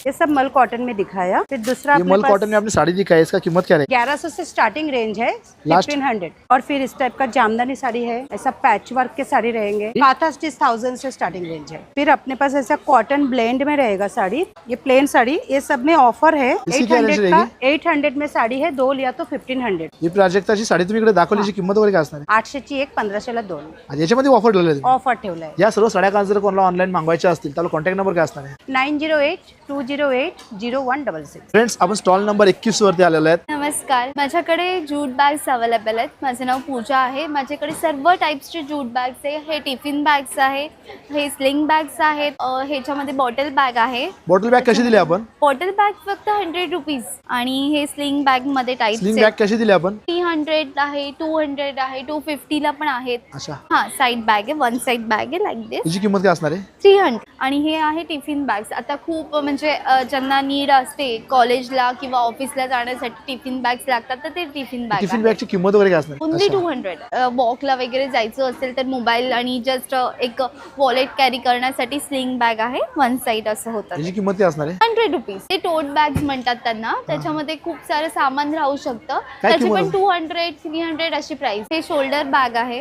ये सब मल कॉटन में दिखाया. फिर दूसरा ये मल कॉटन में आपने साड़ी दिखाई, इसका कीमत क्या रहेगी? 1100 से स्टार्टिंग रेंज है, Last? 1500. और फिर इस टाइप का जामदानी साड़ी है, ऐसा पैच वर्क के साड़ी रहेंगे. पाथा स्टिच 1000 से स्टार्टिंग रेंज है. फिर अपने पास ऐसा कॉटन ब्लेंड में रहेगा साड़ी. ये प्लेन साड़ी, ये सब में ऑफर है. इसकी क्या रेंज 800 का रहेगी? 800 में साड़ी है, 2 लिया तो 1500. ही प्राजक्ताची साडी तुम्ही इकडे दाखवल्याची किंमत वगैरे काय असणार आहे? 800 ची एक, 1500ला 2. आणि याच्यामध्ये ऑफर ठेवले आहे. ऑफर ठेवलाय. या सर्व साड्या का जर कोणाला ऑनलाईन मागवायच्या असतील तर कॉन्टॅक्ट नंबर काय असणार आहे? 9082080166. फ्रेंड्स, आपण स्टॉल नंबर 21 वरती आलेलो आहेत. नमस्कार, माझ्याकडे जूट बॅग्स अवेलेबल आहेत. माझं नाव पूजा आहे. माझ्याकडे सर्व टाईप्सचे जूट बॅग्स आहे. हे टिफिन बॅग्स आहे, हे स्लिंग बॅग्स आहेत, ह्याच्यामध्ये बॉटल बॅग आहे. बॉटल बॅग कशी दिली आपण? बॉटल बॅग फक्त 100 रुपीज. आणि हे स्लिंग बॅग मध्ये टाईप स्लिंग बॅग कशी दिली आपण? 300 आहे, 200 आहे, 250 ला पण आहेत. अच्छा, हा, साईड बॅग आहे, वन साईड बॅग आहे लाईक दिस. याची किंमत काय असणार आहे? 300. आणि हे आहे टिफिन बॅग्स. आता खूप म्हणजे ज्यांना नीड असते कॉलेजला किंवा ऑफिसला जाण्यासाठी टिफिन बॅग्स लागतात, तर ते टिफिन टिफिन बॅग बॅगची किंमत वगैरे काय असणार? ओनली 200. वॉकला वगैरे जायचं असेल तर मोबाईल आणि जस्ट एक वॉलेट कॅरी करण्यासाठी स्लिंग बॅग आहे, वन साईड असं होतं. याची किंमत काय असणार आहे? 100 रुपीज. ते टोट बॅग्स म्हणतात त्यांना. त्याच्यामध्ये खूप सारं सामान राहू शकतं. त्याची किंमत पण आहे? 200 300 अशी प्राइस. हे शोल्डर बॅग आहे,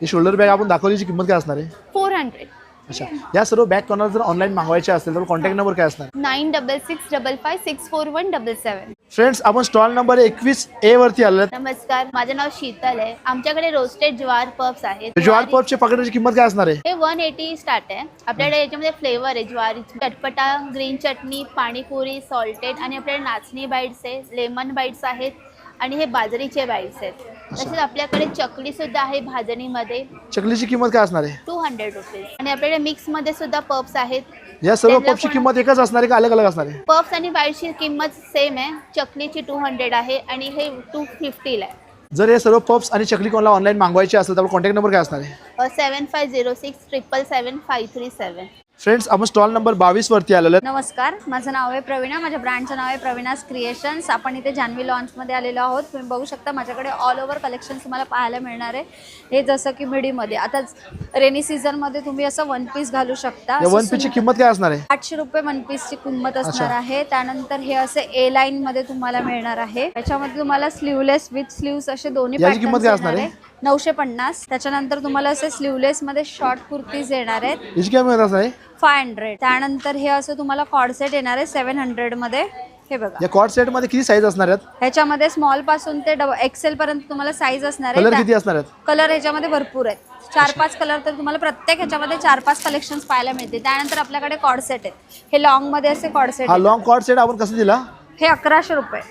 ही शोल्डर बॅग आपण दाखवल्याची किंमत काय असणार आहे? 400. अच्छा, या सर्व बॅग कोणाला जर ऑनलाईन मागवायच्या असतील तर कॉन्टॅक्ट नंबर काय असणार? 9665564177. फ्रेंड्स, आपण स्टॉल नंबर 21A वरती आलेलो आहेत. नमस्कार, माझं नाव शीतल आहे. आमच्याकडे रोस्टेड ज्वार पफ्स आहेत. ज्वार पफचे पकडाची किंमत काय असणार आहे? हे 180 स्टार्ट आहे. आपल्याकडे याच्यामध्ये फ्लेवर आहे, ज्वारी चटपटा, ग्रीन चटणी, पाणीपुरी, सॉल्टेड, आणि आपल्याकडे नाचणी बाईट्स आहे, लेमन बाईट्स आहेत, आणि हे बाजरीचे बाईट्स आहेत. तसेच आपल्याकडे चकली सुद्धा आहे भाजणीमध्ये. चकलीची किंमत काय असणार आहे? 200 रुपीज. आणि आपल्याकडे मिक्स मध्ये सुद्धा पफ्स आहेत. या सर्व त्यांना पफची पण- किंमत एकच असणार आहे का अलग अलग असणार आहे? पफ्स आणि बाईटची किंमत सेम आहे. चकलीची 200 आहे आणि हे 250 ला आहे. जर हे सर्व पफ्स आणि चकली कोणाला ऑनलाईन मागवायचे असेल तर कॉन्टॅक्ट नंबर काय असणार आहे? 7506777537. फ्रेंड्स, आपण स्टॉल नंबर 22 वरती आलेलो आहे. नमस्कार, माझं नाव आहे प्रवीणा. माझ्या ब्रँडचं नाव आहे प्रवीणास क्रिएशन्स. आपण इथे जान्हवी लॉन्चमध्ये आलेलो आहोत. तुम्ही बघू शकता माझ्याकडे ऑल ओव्हर कलेक्शन तुम्हाला पाहायला मिळणार आहे. हे जसं की मिडीमध्ये आता रेनी सीझनमध्ये तुम्ही असं वन पीस घालू शकता. या वन पीसची किंमत काय असणार आहे? 800 रुपये वन पीसची किंमत असणार अच्छा. आहे. त्यानंतर हे असे ए लाईन मध्ये तुम्हाला मिळणार आहे. याच्यामध्ये तुम्हाला स्लीवलेस विथ स्लीव्स असे दोन्ही याची किंमत काय असणार आहे? 950. त्याच्यानंतर तुम्हाला असे स्लीवलेस मध्ये शॉर्ट कुर्तीज येणार आहेत, याची काय किंमत असणार आहे? 500. त्यानंतर हे असं तुम्हाला कॉर्ड सेट येणार आहे 700 मध्ये. हे बघा, या कॉर्ड सेट मध्ये किती साईज असणार आहेत? ह्याच्यामध्ये स्मॉल पासून ते एक्सेल पर्यंत तुम्हाला साईज असणार कलर आहे. किती असणार आहेत? कलर ह्याच्यामध्ये भरपूर आहेत, 4-5 कलर. तर तुम्हाला प्रत्येक ह्याच्यामध्ये 4-5 कलेक्शन्स पाहायला मिळते. त्यानंतर आपल्याकडे कॉर्ड सेट आहेत. हे लॉंग मध्ये असे कॉर्ड सेट हा लॉंग कॉर्ड सेट आपण कसं दिला? हे 1100 रुपये.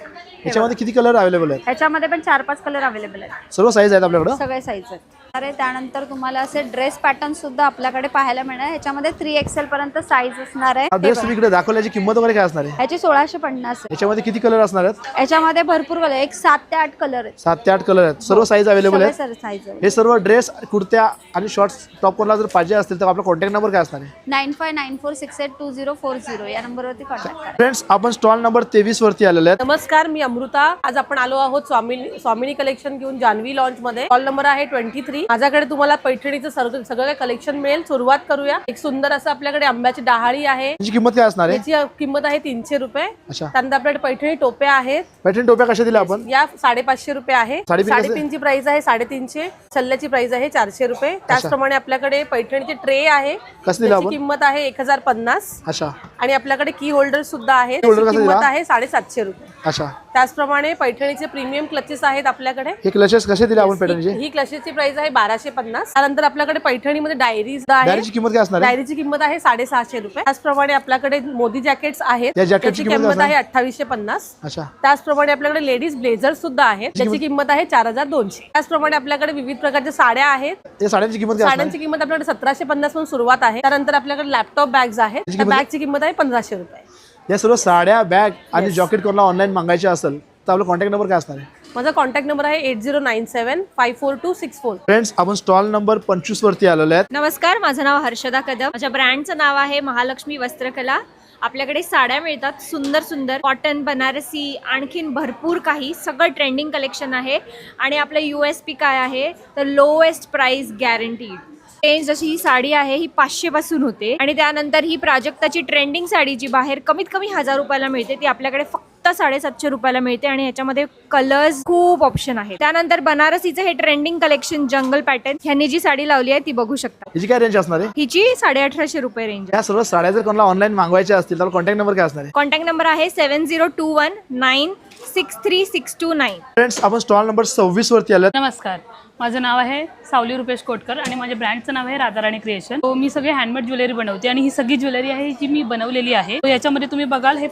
याच्यामध्ये किती कलर अवेलेबल आहेत? ह्याच्यामध्ये पण 4-5 कलर अवेलेबल आहेत. सर्व साईज आहेत आपल्याकडे? सगळे साईज आहेत. अरे त्यानंतर तुम्हाला असे ड्रेस पॅटर्न सुद्धा आपल्याकडे पाहायला मिळणार. ह्याच्यामध्ये 3XL पर्यंत साईज असणार आहे. हा ड्रेस तुम्ही इकडे दाखवल्याची किंमत वगैरे काय असणार आहे? ह्याची 1650 आहे. याच्यामध्ये किती कलर असणार आहेत? ह्याच्यामध्ये भरपूर कलर, एक 7 ते 8 कलर आहेत. 7 ते 8 कलर आहेत. सर्व साईज अवेलेबल आहेत. सगळे साईज आहेत. हे सर्व ड्रेस, कुर्त्या आणि शॉर्ट्स टॉप कोणाला जर पाहिजे असतील तर आपला कॉन्टॅक्ट नंबर काय असणार आहे? 9594682040 या नंबरवरती कॉन्टॅक्ट करा. फ्रेंड्स, आपण स्टॉल नंबर 23 वरती आलेले आहेत. नमस्कार, मी अमृता. आज आपण आलो आहोत स्वामिनी कलेक्शन घेऊन जान्हवी लॉन्च मध्ये. स्टॉल नंबर आहे 23. माझ्याकडे तुम्हाला पैठणीचं सगळं काही कलेक्शन मिळेल. सुरुवात करूया. एक सुंदर असं आपल्याकडे आंब्याची डहाळी आहे. याची किंमत काय असणार आहे? याची किंमत आहे 300 रुपये. अच्छा. त्यानंतर आपल्याकडे पैठणी टोप्या आहेत. पैठणी टोप्या कशा दिल्या आपण? या 550 रुपये आहे. 350ची प्राइस आहे 350. सल्ल्याची प्राइस आहे 400 रुपये. त्याचप्रमाणे आपल्याकडे पैठणीचे ट्रे आहे. त्याची किंमत आहे 1050. अच्छा. आणि आपल्याकडे की होल्डर सुद्धा आहे. किंमत आहे 750 रुपये. अच्छा. त्याचप्रमाणे पैठणीचे प्रीमियम क्लचेस आहेत आपल्याकडे. हे क्लचेस कसे दिले आपण पैठणीचे? ही क्लचेसची प्राइस आहे 1250. त्यानंतर आपल्याकडे पैठणीमध्ये डायरीज आहे. डायरीची किंमत काय असणार आहे? डायरीची किंमत आहे 650 रुपये. त्याचप्रमाणे आपल्याकडे मोदी जॅकेट्स आहेत. या जॅकेटची त्याची किंमत आहे 2850. अच्छा. त्याचप्रमाणे आपल्याकडे लेडीज ब्लेझर सुद्धा आहेत. त्याची किंमत आहे 4200. त्याचप्रमाणे आपल्याकडे विविध प्रकारच्या साड्या आहेत. या साड्यांची किंमत काय असणार? साड्यांची किंमत आपल्याकडे 1750 पासून सुरुवात आहे. त्यानंतर आपल्याकडे लॅपटॉप बॅग्स आहेत. त्या बॅगची किंमत आहे 1500 रुपये. या सर्व साड्या, बॅग आणि जॅकेट कोणाला ऑनलाईन मागायचे असेल तर आपला कॉन्टॅक्ट नंबर काय असणार आहे? माझा कॉन्टॅक्ट नंबर आहे 8097542264. फ्रेंड्स, आपण स्टॉल नंबर 25 वरती आलेलो आहे. नमस्कार, माझं नाव हर्षदा कदम. माझ्या ब्रँडचं नाव आहे महालक्ष्मी वस्त्रकला. आपल्याकडे साड्या मिळतात सुंदर सुंदर, कॉटन, बनारसी, आणखीन भरपूर काही. सगळं ट्रेंडिंग कलेक्शन आहे. आणि आपलं USP काय आहे तर लोएस्ट प्राइस गॅरंटीड. रेंज जशी ही साडी आहे ही 500 पासून होते. आणि त्यानंतर ही प्राजक्ताची ट्रेंडिंग साडी जी बाहेर कमीत कमी 1000 रुपयाला मिळते ती आपल्याकडे फक्त 750 रुपयाला मिळते. आणि याच्यामध्ये कलर्स खूप ऑप्शन आहेत. त्यानंतर बनारसीचं हे ट्रेंडिंग कलेक्शन जंगल पॅटर्न, ह्यांनी जी साडी लावली आहे ती बघू शकता. हिची काय रेंज असणार आहे? हिची 1850 रुपये रेंज. या सर्व साड्या जर कोणाला ऑनलाईन मागवायच्या असतील तर कॉन्टॅक्ट नंबर काय असणार आहे? कॉन्टॅक्ट नंबर आहे 7021963629. फ्रेंड्स, आपण स्टॉल नंबर 26 वरती आलो. नमस्कार, माझं नाव आहे सावली रुपेश कोटकर आणि माझ्या ब्रँडचं नाव आहे राधाराणी क्रिएशन. तो मी सगळे हँडमेड ज्वेलरी बनवते आणि ही सगळी ज्वेलरी आहे जी मी बनवलेली आहे. याच्यामध्ये तुम्ही बघाल हे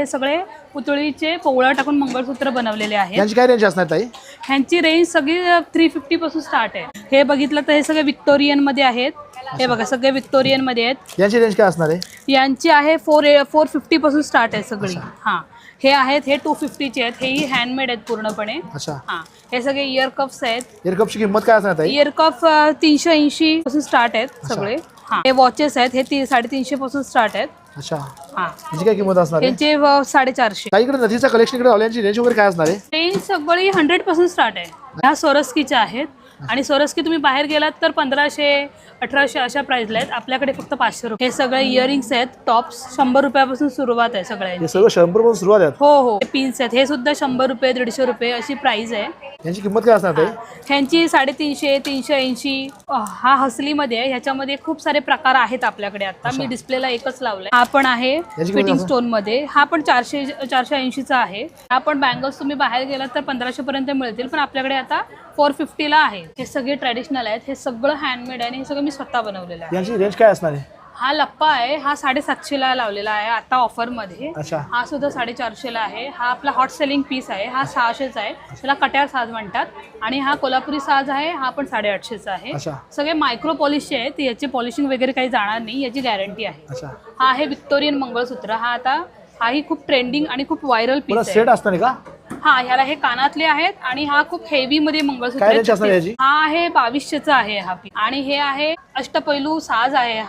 सगळे पुतळीचे पोवळा टाकून मंगळसूत्र बनवलेले आहेत. यांची काय रेंज असणार ताई? ह्यांची रेंज सगळी 350 पासून स्टार्ट आहे. हे बघितलं तर हे सगळे विक्टोरियन मध्ये आहेत. हे बघा सगळे विक्टोरियन मध्ये आहेत. यांची रेंज काय असणार आहे? यांची आहे 450 पासून स्टार्ट आहे सगळी. हा, हे आहेत हे 250चे आहेत. हेही हँडमेड आहेत पूर्णपणे. अच्छा. हा, हे सगळे इयर कप्स आहेत. इयर कपची किंमत काय असणार ताई? इयर कप 380 पासून स्टार्ट आहेत सगळे. हा, हे वॉचेस आहेत हे 350 पासून स्टार्ट आहेत. अच्छा. हा, याची काय किंमत असणार आहे? यांचे 450. काही इकडे नदीचा कलेक्शन इकडे ऑनलाईनची रेंज वगैरे काय असणार आहे? रेंज सगळी 100 पासून स्टार्ट आहे. ह्या सोरस्कीच्या आहेत. आणि सोरस्की तुम्ही बाहेर गेलात तर 1500, 1800 अशा प्राइसला आहेत. आपल्याकडे फक्त 500 रुपये. हे सगळे इयरिंग्स आहेत. टॉप्स 100 रुपयापासून सुरुवात आहे सगळ्यांची. हे सगळं 100 पासून सुरुवात आहे. हो हो. पिन्स आहेत हे सुद्धा 100 रुपये, 150 रुपये अशी प्राइस आहे. यांची किंमत काय असणार ताई? ह्यांची 350, 380. हा हसलीमध्ये आहे. ह्याच्यामध्ये खूप सारे प्रकार आहेत आपल्याकडे. आता मी डिस्प्लेला एकच लावलाय. हा पण आहे फिटिंग स्टोन मध्ये. हा पण 480चा आहे. हा पण बँगल्स तुम्ही बाहेर गेलात तर 1500 पर्यंत मिळतील. पण आपल्याकडे आता 450ला आहे. हे सगळे ट्रॅडिशनल आहेत. हे सगळं हँडमेड आहे आणि हे सगळं मी स्वतः बनवलेलं आहे. यांची रेंज काय असणार आहे? हा लप्पा आहे हा 750ला लावलेला आहे आता ऑफर मध्ये. अच्छा. हा सुद्धा 450ला आहे. हा आपला हॉट सेलिंग पीस आहे. हा 600चा आहे. त्याला कट्यार साज म्हणतात. आणि हा कोल्हापुरी साज आहे. हा पण 850चा आहे. सगळे मायक्रो पॉलिशचे आहेत. याचे पॉलिशिंग वगैरे काही जाणार नाही. याची गॅरंटी आहे. हा आहे विक्टोरियन मंगळसूत्र. हाही खूप ट्रेंडिंग आणि खूप व्हायरल पीस आहे. सेट असणार का? हा, ह्याला हे कानातले आहेत आणि हा खूप हेवी मध्ये मंगळसूत्र आहे. हा आहे 2200चा आहे हा पीस. आणि हे आहे अष्टपैलू साज आहे.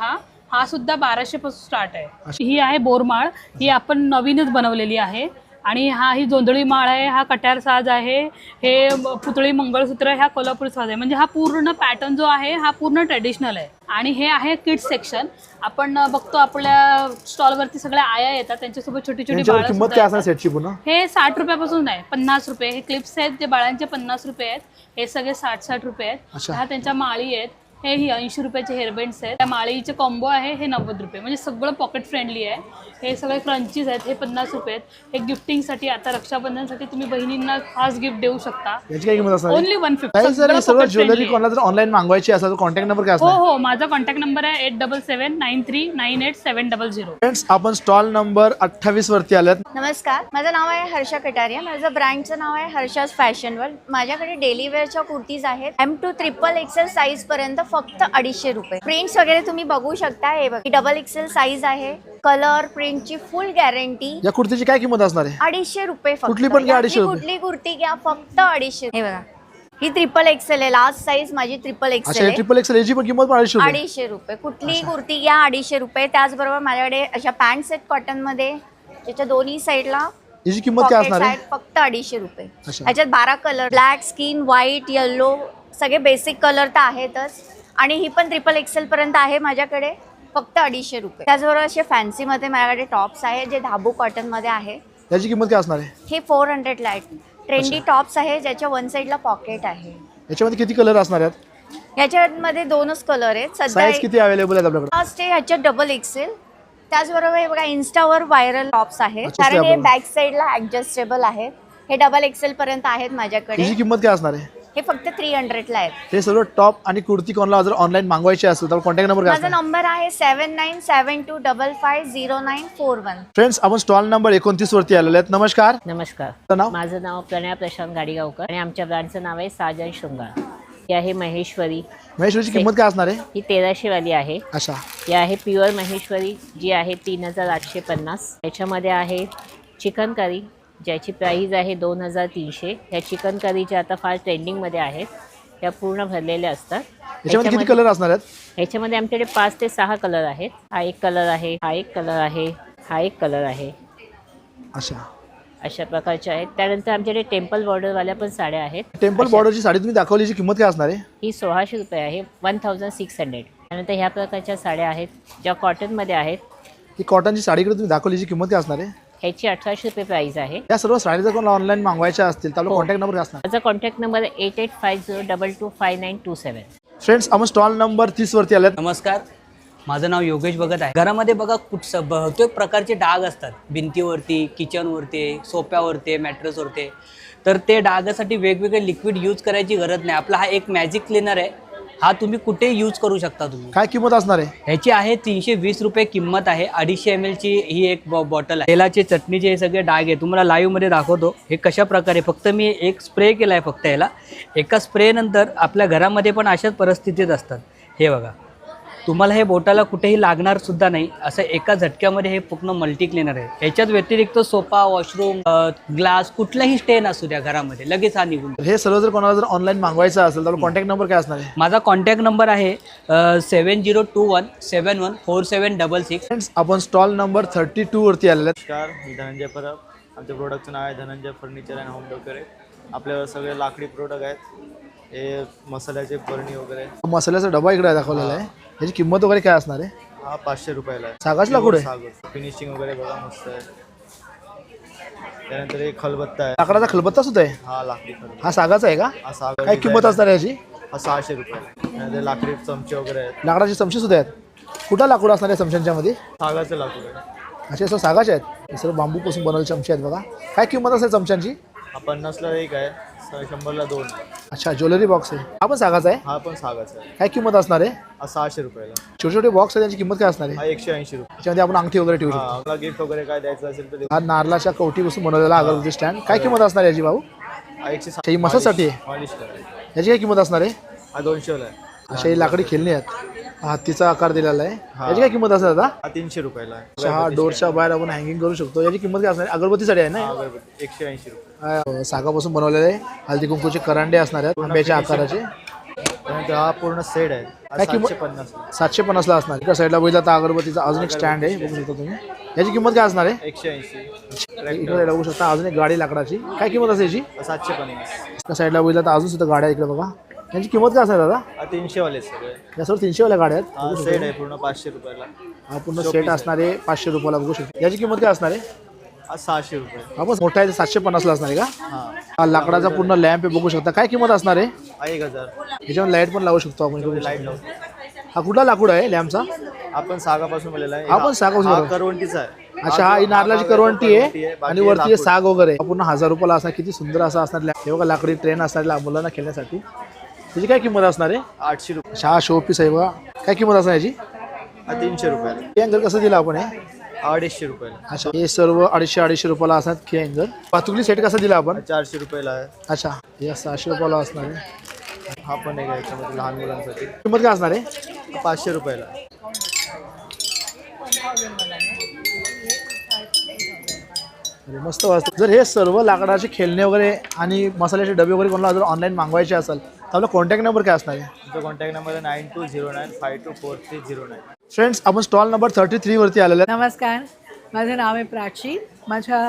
हा सुद्धा 1200 पासून स्टार्ट आहे. ही आहे बोरमाळ. ही आपण नवीनच बनवलेली आहे. आणि ही जोंधळी माळ आहे. हा कट्यार साज आहे. हे पुतळी मंगळसूत्र ह्या कोल्हापूर साज आहे. म्हणजे हा पूर्ण पॅटर्न जो आहे हा पूर्ण ट्रेडिशनल आहे. आणि हे आहे किड्स सेक्शन. आपण बघतो आपल्या स्टॉलवरती सगळ्या आया येतात त्यांच्यासोबत छोटी छोटी बाळं. किंमत काय असणार सेटची पुन्हा? हे 60 रुपयापासून आहे. 50 रुपये. हे क्लिप्स आहेत जे बाळांचे 50 रुपये आहेत. हे सगळे 60 रुपये आहेत. ह्या त्यांच्या माळी आहेत. हे 80 रुपयाचे हेअरबँड्स आहेत. त्या माळीचे कॉम्बो आहे हे 90 रुपये. म्हणजे सगळं पॉकेट फ्रेंडली आहे. हे सगळे क्रंचीज आहेत. हे 50 रुपये आहेत. हे गिफ्टिंगसाठी आता रक्षाबंधनसाठी तुम्ही बहिणींना खास गिफ्ट देऊ शकता. याची काय किंमत असणार? ओनली 150. सगळं ज्वेलरी कोणाला जर ऑनलाईन मागवायची असेल तर कॉन्टॅक्ट नंबर काय असणार? हो, माझा कॉन्टॅक्ट नंबर आहे 8779398700. फ्रेंड्स, आपण स्टॉल नंबर 28 वरती आल्यात. नमस्कार, माझं नाव आहे हर्षा कटारिया. माझं ब्रँडचं नाव आहे हर्षाज फॅशन वर्ल्ड. माझ्याकडे डेली वेअरच्या कुर्तीज आहेत. M to XXL साईज पर्यंत फक्त 250 रुपये. प्रिंट्स वगैरे तुम्ही बघू शकता. हे बघ XXL साईज आहे. कलर प्रिंटची फुल गॅरंटी. या कुर्तीची काय किंमत असणार आहे? 250 रुपये फक्त. कुठली पण घ्या 250 रुपये. कुठली कुर्ती घ्या फक्त 250. हे बघा ही XXL आहे. लास्ट साईज माझी XXL आहे. XXL याची पण किंमत 250 रुपये. कुठलीही कुर्ती घ्या 250 रुपये. त्याचबरोबर माझ्याकडे अशा पॅन्ट आहेत कॉटन मध्ये ज्याच्या दोन्ही साईडला याची किंमत काय असणार आहे? फक्त 250 रुपये. याच्यात 12 colour black, skin, white, yellow, सगळे बेसिक कलर तर आहेतच आणि ही पण XXL पर्यंत आहे माझ्याकडे, फक्त 250 रुपये. त्याचबरोबर असे फॅन्सीमध्ये माझ्याकडे टॉप्स आहे जे धाबू कॉटनमध्ये आहे. याची किंमत काय असणार आहे? हे 400 ला आहे. ट्रेंडी टॉप्स आहे ज्याच्या वन साईडला पॉकेट आहे. याच्यामध्ये किती कलर असणार आहेत? याच्यामध्ये 2च कलर आहेत सध्या. साईज किती अवेलेबल आहेत आपल्याकडे? फर्स्ट आहे ह्याच्यात XXL. त्याचबरोबर हे बघा इन्स्टावर व्हायरल टॉप्स आहेत अच्छा, कारण हे स्टॅबल. बॅक साईडला ऍडजस्टेबल आहेत. हे XXL पर्यंत आहेत माझ्याकडे. याची किंमत काय असणार आहे? हे फक्त 300 ला आहेत. हे सर्व टॉप आणि कुर्ती कोणाला जर ऑनलाईन मागवायचे असेल तर कॉन्टॅक्ट नंबर काय माझा असणार? नंबर आहे 7972550941. फ्रेंड्स आपण स्टॉल नंबर 29 वरती आलेले आहेत. नमस्कार. नमस्कार. नाव? माझं नाव प्रणय प्रशांत गाडीगावकर आणि आमच्या ब्रँडचं नाव आहे साजन शृंगार. ही आहे महेश्वरी. महेश्वरीची किंमत काय असणार आहे? ही 1300 वाली आहे. अच्छा. ही आहे प्युअर महेश्वरी जी आहे 3850. याच्यामध्ये आहे चिकन करी ज्याची प्राईज आहे 2300. ह्या चिकन करीच्या आता फार ट्रेंडिंगमध्ये आहेत. त्या पूर्ण भरलेल्या असतात. याच्यामध्ये किती कलर असणार आहेत? ह्याच्यामध्ये आमच्याकडे 5 ते 6 कलर आहेत. हा एक कलर आहे, हा एक कलर आहे, हा एक कलर आहे. अच्छा. अशा प्रकारच्या आहेत. त्यानंतर आमच्याकडे टेम्पल बॉर्डरवाल्या पण साड्या आहेत. टेम्पल बॉर्डरची साडी तुम्ही दाखवलीची किंमत काय असणार आहे? ही 1600 रुपये आहे, 1600. त्यानंतर ह्या प्रकारच्या साड्या आहेत ज्या कॉटनमध्ये आहेत. ही कॉटनची साडीकडे तुम्ही दाखवलीची किंमत काय असणार आहे? ह्याची 1800 रुपये प्राईस आहे. या सर्व साडी जर कोणाला ऑनलाईन मागवायच्या असतील तर आपला कॉन्टॅक्ट नंबर काय असणार? माझा कॉन्टॅक्ट नंबर 8850225927. फ्रेंड्स आपण स्टॉल नंबर 30 वरती आलेत. नमस्कार. माझं नाव योगेश भगत आहे. घरामध्ये बघा बहुतेक प्रकारचे डाग असतात भिंतीवरती, किचनवरती, सोफ्यावरती, मॅट्रेसवरती. तर ते डागासाठी वेगवेगळे लिक्विड यूज करायची गरज नाही. आपला हा एक मॅजिक क्लीनर आहे. हा तुम्ही कुठे यूज करू शकता. तुम्ही काय किंमत असणार आहे? ह्याची आहे 320 रुपये किंमत आहे. 250 ml ची ही एक बॉटल आहे. तेलाचे चटणीचे हे सगळे डाग आहे तुम्हाला लाईव्ह मध्ये दाखवतो हे कशा प्रकारे. फक्त मी एक स्प्रे केला आहे फक्त याला. एका स्प्रे नंतर आपल्या घरामध्ये पण अशाच परिस्थितीत असतात. हे बघा तुम्हाला हे बोटाला कुठेही लागणार सुद्धा नाही. असं एका झटक्यामध्ये हे पूर्ण मल्टी क्लीनर आहे. याच्यात व्यतिरिक्त सोफा, वॉशरूम, ग्लास कुठलाही स्टेन असू द्या घरामध्ये लगेच हा निघून. हे सर्व जर कोणाला जर ऑनलाईन मागवायचं असेल तर कॉन्टॅक्ट नंबर काय असणार आहे? माझा कॉन्टॅक्ट नंबर आहे 7021714766. फ्रेंड्स आपण स्टॉल नंबर 32 वरती आलेले आहेत. नमस्कार. मी धनंजय परब. आमच्या प्रोडक्टचं नाव आहे Dhananjay furniture and home decor आहे. आपल्याला सगळे लाकडी प्रोडक्ट आहेत. हे मसाल्याचे बरणी वगैरे. मसाल्याचा डबा इकडे दाखवलेला आहे. याची किंमत वगैरे काय असणार आहे? हा 500 रुपयाला आहे. सागाचं लाकूड आहे? फिनिशिंग वगैरे बघा मस्त आहे. त्यानंतर एक खलबत्ता आहे. लाकडाचा खलबत्ता सुद्धा आहे? हा लाकडी खलबत्ता. हा सागाचा आहे का? हा सागा. काय किंमत असणार आहे याची? हा 600 रुपयाला. त्यानंतर लाकडी चमचे वगैरे आहेत. लाकडाचे चमचे सुद्धा आहेत. कुठं लाकूड असणार आहे चमच्यांच्या मध्ये? सागाचं लाकूड आहे. असे सर्व सागाचे आहेत. हे सर्व बांबूपासून बनवलेले चमचे आहेत बघा. काय किंमत असेल चमच्यांची? हा 50ला एक आहे, 100ला 2 आहे. अच्छा ज्वेलरी बॉक्स आहे. हा पण सागाचा आहे? हा पण सागाचा आहे. काय किंमत असणार आहे? हा 600 रुपयाला. छोटे छोटे बॉक्स आहेत त्याची किंमत काय असणार आहे? हा 180 रुपये. त्याच्यामध्ये आपण अंगठी वगैरे ठेवू शकतो. आपला गिफ्ट वगैरे काय द्यायचं असेल तर. हा नारळाच्या कवटीपासून बनवलेला अगरबत्ती स्टँड. काय किंमत असणार याची भाऊ? हा 160. ही मसाजसाठी आहे. पॉलिश करायची. याची काय किंमत असणार आहे? हा 200ला आहे. अशा ही लाकडी खेळणी आहेत. हत्तीचा आकार दिलेला आहे. याची काय किंमत असणार आता? हा 300 रुपयाला आहे. हा डोरच्या बाहेर आपण हँगिंग करू शकतो. याची किंमत काय असणार? अगरबत्तीसाठी आहे ना? अगरबत्ती 180 रुपये. सागापासून बनवलेले आहे. हळदी कुंकूचे करंडे असणार आहेत आंब्याच्या आकाराचे. त्यानंतर हा पूर्ण सेट आहे. काय किंमत? 750 ला असणार. एका साईडला बघितला तर अगरबत्तीचा अजून एक स्टँड आहे बघू शकता तुम्ही. याची किंमत काय असणार आहे? 180. इकडे बघू शकता अजून एक गाडी लाकडाची. काय किंमत असेल याची? 750. त्या साईडला बघितला तर अजून सुद्धा गाड्या इकडे बघा. यांची किंमत काय असणार दादा? 300 वाले सगळे. या सर्व 300 वाल्या गाड्या आहेत. हा सेट आहे पूर्ण 500 रुपयाला. हा पूर्ण सेट असणार आहे 500 रुपयाला बघू शकतो. याची किंमत काय असणार आहे? हा 600 रुपये. हा पण मोठा आहे 750 ला असणार आहे का? हा लाकडाचा पूर्ण लॅम्प आहे बघू शकता. काय किंमत असणार आहे? 1000. याच्यावर लाईट पण लावू शकतो आपण. लाईट लावतो. हा कुठला लाकूड आहे लॅम्पचा? आपण सागापासून बनवलेला आहे. हा पण सागापासून करवंटीचा आहे. अच्छा हा ही नारळाची करवंटी आहे आणि वरती साग वगैरे. पूर्ण 1000 रुपयाला असणार. किती सुंदर असं असणार. हे बघा लाकडी ट्रेन असणार मुलांना खेळण्यासाठी. त्याची काय किंमत असणार आहे? 800 रुपये. हा शो पीस आहे बघा. काय किंमत असणार याची? हा 300 रुपयाला. हे अँगर कसं दिलं आपण हे? 250 रुपयाला. अच्छा हे सर्व 250 रुपयाला असणार की अँगर. पातुकली सेट कसा दिला आपण? 400 रुपयाला आहे. अच्छा हे 600 रुपयाला असणार आहे. हा पण एक आहे याच्यामध्ये लहान मुलांसाठी. किंमत काय असणार आहे? 500 रुपयाला. मस्त वाटतं. जर हे सर्व लाकडाचे खेळणे वगैरे आणि मसाल्याचे डबे वगैरे कोणाला जर ऑनलाईन मागवायचे असेल तर आपला कॉन्टॅक्ट नंबर काय असणार आहे? तुमचा कॉन्टॅक्ट नंबर आहे 9209524309. फ्रेंड्स आपण स्टॉल नंबर 33 वरती आलेले आहे. नमस्कार. माझं नाव आहे प्राची. माझ्या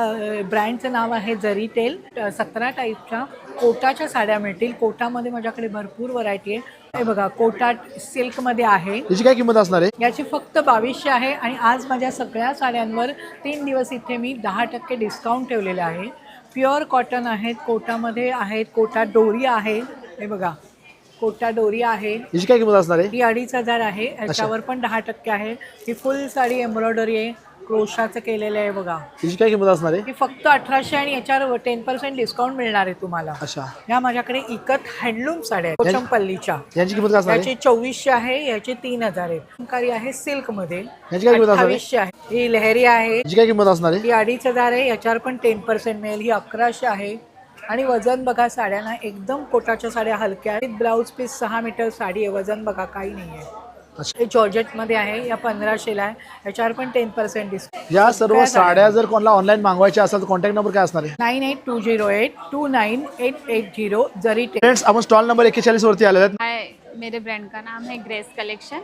ब्रँडचं नाव आहे जरीटेल. 17 टाईपच्या कोटाच्या साड्या मिळतील. कोटामध्ये माझ्याकडे भरपूर व्हरायटी आहे. हे बघा, कोटा सिल्कमध्ये आहे. याची काय किंमत असणार आहे? याची फक्त 2200 आहे आणि आज माझ्या सगळ्या साड्यांवर 3 दिवस इथे मी 10% डिस्काउंट ठेवलेलं आहे. प्युअर कॉटन आहेत, कोटामध्ये आहेत, कोटा डोरी आहे. हे बघा, कोटा डोरी आहे. याची काय किंमत असणार आहे? ही 2500 आहे. याच्यावर पण 10% आहे. ही फुल साडी एम्ब्रॉयडरी आहे, क्रोशाचं केलेलं आहे बघा. याची काय किंमत असणार आहे? ही फक्त 1800 आणि याच्यावर 10% डिस्काउंट मिळणार आहे तुम्हाला. अच्छा. ह्या माझ्याकडे इकत हँडलूम साड्या आहेत कोचंपल्लीच्या. यांची किंमत काय असणार आहे? याची 2400 आहे, याची 3000 आहे. चिकनकारी आहे सिल्क मध्ये. याची काय किंमत असणार आहे? 2800 आहे. ही लहरी आहे. याची काय किंमत असणार आहे? ही 2500 आहे, याच्यावर पण 10% मिळेल. ही 1100 आहे. आणि वजन बघा साड्यांना, एकदम कोटाच्या साड्या हलक्या आहेत. ब्लाऊज पीस 6 मीटर साडी आहे. वजन बघा काही नाही आहे. हे जॉर्जेटमध्ये आहे. या 1500ला आहे. याच्यावर पण 10% डिस्काउंट. या सर्व साड्या जर कोणाला ऑनलाईन मागवायच्या असेल तर कॉन्टॅक्ट नंबर काय असणार आहे? 9820829880 जरीटेल. फ्रेंड्स, आपण स्टॉल नंबर 41 वरती आलेले आहेत. हाय, मेरे ब्रांड का नाम है ग्रेस कलेक्शन.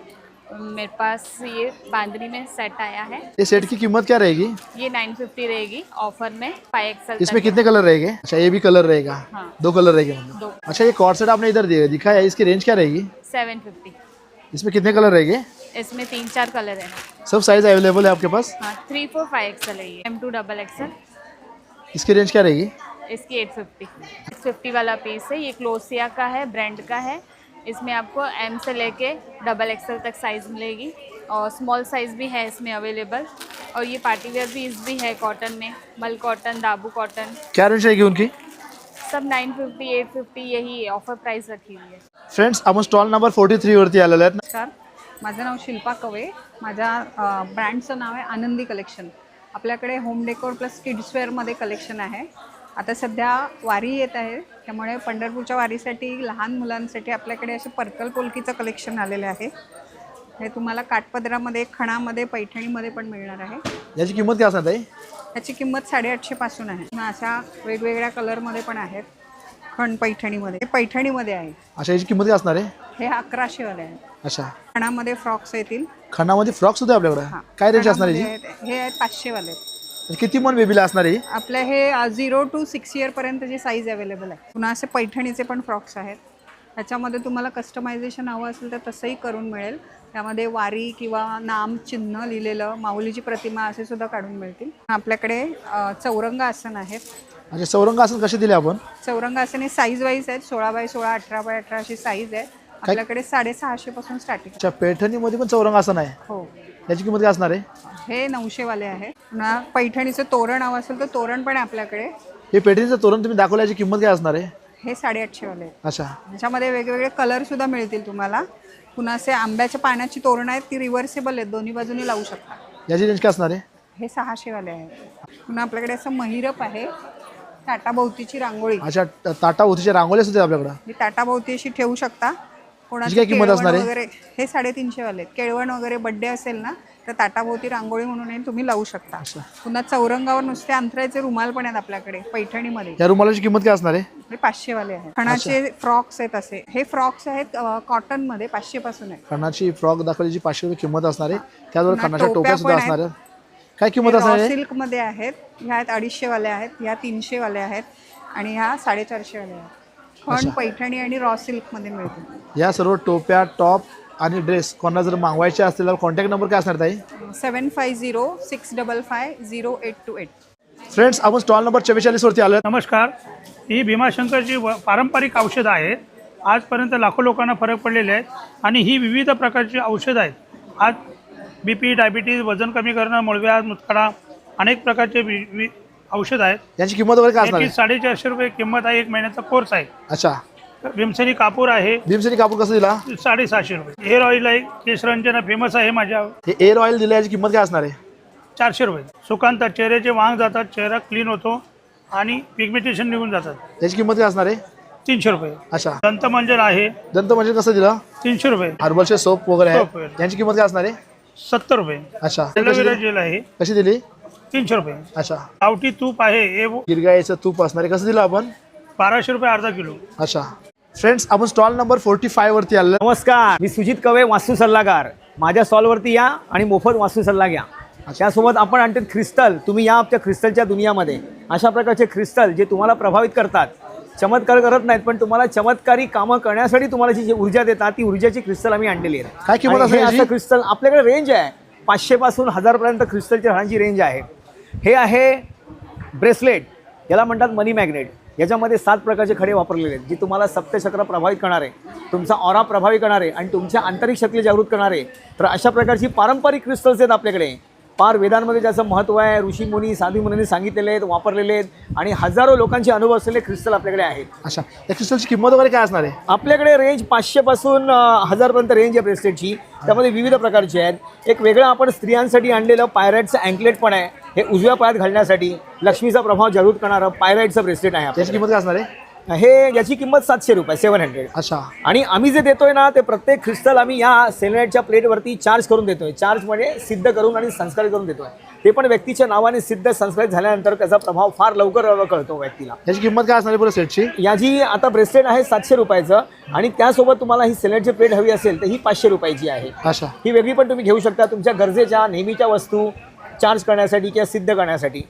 मेरे पास ये बांधनी में सेट आया है. ये सेट की कीमत क्या रहेगी? ये 950 रहेगी ऑफर में 5XL. इसमें कितने कलर रहेंगे? अच्छा, ये भी कलर रहेगा. हाँ. 2 कलर रहेंगे मतलब. 2. अच्छा, ये कॉर्ड सेट आपने इधर दिखा है, इसकी रेंज क्या रहेगी? 750. इसमें कितने कलर रहेंगे? इसमें 3-4 कलर है. सब साइज अवेलेबल है आपके पास? हाँ, 3, 4, 5XL है ये. M2 XXL. इसकी रेंज क्या रहेगी? इसकी 850 वाला पीस है. ये क्लोसिया का है, ब्रांड का है. इसमें आपको M से लेके XXL तक साइज़ मिलेगी और स्मॉल साइज़ भी है इसमें अवेलेबल. और ये पार्टी वेयर पीस भी है कॉटन में, मल कॉटन, दाबू कॉटन. क्या रेंज रहेगी उनकी? सब 950, 850 यही ऑफर प्राइस रखी हुई है. फ्रेंड्स, आपण स्टॉल नंबर 43 वरती आलेले आहेत. नमस्कार, माझं नाव शिल्पा कवे. माझ्या ब्रँडचं नाव आहे आनंदी कलेक्शन. आपल्याकडे होम डेकोर प्लस किड्सवेअरमध्ये कलेक्शन आहे. आता सध्या वारी येत आहे, त्यामुळे पंढरपूरच्या वारीसाठी लहान मुलांसाठी आपल्याकडे असे पर्कल पोलकीचं कलेक्शन आलेलं आहे. हे तुम्हाला काठपदरामध्ये, खणामध्ये, पैठणीमध्ये पण मिळणार आहे. याची किंमत काय असणार आहे? याची किंमत 850 पासून आहे. अशा वेगवेगळ्या कलरमध्ये पण आहेत. खण पैठणीमध्ये, पैठणीमध्ये आहे. अच्छा, याची किंमत काय असणार आहे? हे 1100 वाले आहे. अच्छा. खणामध्ये फ्रॉक्स येतील. खणामध्ये फ्रॉक सुद्धा आपल्याकडे. काय रेंज असणार आहे? हे आहेत 500 वाले. किती मन बेबीला असणार आहे? आपल्या हे 0 to 6 इयर पर्यंतची साईज अवेलेबल आहे. पुन्हा असे पैठणीचे पण फ्रॉक्स आहेत. त्याच्यामध्ये तुम्हाला कस्टमायझेशन हवं असेल तर तसंही करून मिळेल. त्यामध्ये वारी किंवा नाम चिन्ह लिहिलेलं, माऊलीची प्रतिमा असे सुद्धा काढून मिळतील. आपल्याकडे चौरंग आसन आहेत. अच्छा, चौरंग आसन कसे दिले आपण? चौरंग आसन हे साईज वाईज आहेत. 16x16, 18x18 अशी साईज आहे. आपल्याकडे 650 पासून स्टार्टिंग. अच्छा, पैठणीमध्ये पण चौरंग आसन आहे. हो. याची किंमत काय असणार आहे? हे 900 वाले आहे. पुन्हा पैठणीचं तोरण हवं असेल तर तोरण पण आहे आपल्याकडे. हे पैठणीचं तोरण तुम्ही दाखवलं, याची किंमत काय असणार आहे? हे 850 वाले आहेत. अच्छा. त्याच्यामध्ये वेगवेगळे कलर सुद्धा मिळतील तुम्हाला. पुन्हा असे आंब्याच्या पाण्याची तोरण आहेत, ती रिव्हर्सेबल आहेत, दोन्ही बाजूनी लावू शकता. याची रेंज काय असणार आहे? हे 600 वाले आहे. पुन्हा आपल्याकडे असं महिरप आहे, ताटाभोवतीची रांगोळी. अच्छा, ताटाभोवतीच्या रांगोळ्या सुद्धा आपल्याकडे. ही ताटाभोवती अशी ठेवू शकता. कोणाची काय किंमत असणार आहे? वगैरे हे 350 वाले आहेत. केळवण वगैरे बड्डे असेल ना तर ताटाभोवती रांगोळी म्हणून तुम्ही लावू शकता. पुन्हा चौरंगावर नुसते अंतरायचे रुमाल पण आहेत आपल्याकडे पैठणीमध्ये. या रुमालाची किंमत काय असणार आहे? हे 500 वाले आहेत. खणाचे फ्रॉक्स आहेत असे. हे फ्रॉक्स आहेत कॉटन मध्ये, 500 पासून आहे. खणाची फ्रॉक दाखवल्याची 500 रुपये किंमत असणार आहे. त्याचबरोबर खणाच्या टोप्या सुद्धा असणार आहेत. काय किंमत असणार आहे? सिल्क मध्ये आहेत. ह्या आहेत 250 वाल्या आहेत, ह्या 300 वाल्या आहेत आणि ह्या 450 वाल्या आहेत. खण, पैठणी आणि रॉ सिल्क मध्ये मिळतील. या सर्व टोप्या, टॉप आणि ड्रेस कोणाला जर मागवायचे असतील तर कॉन्टॅक्ट नंबर काय असणार ताई? 7506550828. फ्रेंड्स, आपण स्टॉल नंबर 44 वरती आलो. नमस्कार, ही भीमाशंकरची पारंपरिक औषधं आहेत. आजपर्यंत लाखो लोकांना फरक पडलेले आहेत आणि ही विविध प्रकारची औषधं आहेत. आज BP, डायबिटीज, वजन कमी करणं, मुळव्याध, मुतखडा, अनेक प्रकारचे औषध आहेत. याची किंमत वगैरे काय असणार आहे? 450 रुपये किंमत आहे. 1 महिन्याचा कोर्स आहे. अच्छा. भीमसेनी कापूर आहे. भीमसेनी कापूर कसं दिला? 750 रुपये. हेअर ऑइल आहे, केशरंजना फेमस आहे माझ्या. हे एअर ऑइल दिलं, याची किंमत काय असणार आहे? 400 रुपये. सुकांत चेहऱ्याचे वांग जातात, चेहरा क्लीन होतो आणि पिगमेंटेशन निघून जातात. याची किंमत काय असणार आहे? 300 रुपये. अच्छा. दंतमंजन आहे. दंतमंजन कसं दिला? 300 रुपये. हर्बलचे सोप वगैरे आहे, यांची किंमत काय असणार आहे? 70 रुपये. अच्छा. एलोवेरा जेल आहे. कशी दिली? 300 रुपये. अच्छा. गावठी तूप आहे. हे गिरगाईचं तूप असणार आहे, कसं दिलं आपण? 1200 रुपये अर्धा किलो. अच्छा. फ्रेंड्स, आपण स्टॉल नंबर 45 वरती आलो. नमस्कार, मी सुजित कवे, वास्तू सल्लागार. माझ्या स्टॉलवरती या आणि मोफत वास्तू सल्ला घ्या. त्यासोबत आपण आणतो क्रिस्टल. तुम्ही या आमच्या क्रिस्टलच्या दुनियामध्ये. अशा प्रकारचे क्रिस्टल जे तुम्हाला प्रभावित करतात, चमत्कार करत नाहीत पण तुम्हाला चमत्कारी कामं करण्यासाठी तुम्हाला जी ऊर्जा देतात ती ऊर्जाची क्रिस्टल आम्ही आणलेली आहे. काय किंमत असेल याची? असं क्रिस्टल आपल्याकडे रेंज आहे 500 पासून 1000 पर्यंत क्रिस्टलच्या झाडांची रेंज आहे. हे आहे ब्रेसलेट, याला म्हणतात मनी मॅग्नेट. याच्यामध्ये 7 प्रकारचे खडे वापरलेले आहेत जे तुम्हाला सप्तचक्र प्रभावित करणारे, तुमचा ऑरा प्रभावित करणारे आणि तुमच्या आंतरिक शक्ती जागृत करणारे. तर अशा प्रकारची पारंपरिक क्रिस्टल्स आहेत आपल्याकडे. पार वेदांमध्ये ज्याचं महत्त्व आहे, ऋषीमुनी साधूमुनींनी सांगितलेले आहेत, वापरलेले आहेत आणि हजारो लोकांचे अनुभव असलेले क्रिस्टल आपल्याकडे आहेत. अच्छा, या क्रिस्टलची किंमत वगैरे काय असणार आहे? आपल्याकडे रेंज 500 पासून 1000 पर्यंत रेंज आहे ब्रेसलेटची. त्यामध्ये विविध प्रकारचे आहेत. एक वेगळं आपण स्त्रियांसाठी आणलेलं पायराईटचं अँकलेट पण आहे. हे उजव्या पायात घालण्यासाठी लक्ष्मीचा प्रभाव जागृत करणारं पायराईटचं ब्रेसलेट आहे. त्याची किंमत काय असणार आहे? हे याची किंमत 700 रुपये, 700. अच्छा. आणि आम्ही जे देतोय ना ते प्रत्येक क्रिस्टल आम्ही या सेलेनाइटच्या प्लेटवरती चार्ज करून देतोय. चार्ज म्हणजे सिद्ध करून आणि संस्कारित करून देतोय. ते पण व्यक्तीच्या नावाने सिद्ध संस्कारित झाल्यानंतर त्याचा प्रभाव फार लवकर कळतो व्यक्तीला. याची किंमत काय असणार आहे पुढे सेटची? याची आता ब्रेसलेट आहे 700 रुपयाचं आणि त्यासोबत तुम्हाला ही सेलेनाइटची प्लेट हवी असेल तर ही 500 रुपयाची आहे. अच्छा. ही वेगळी पण तुम्ही घेऊ शकता तुमच्या गरजेच्या नेहमीच्या वस्तू चार्ज करण्यासाठी किंवा सिद्ध करण्यासाठी.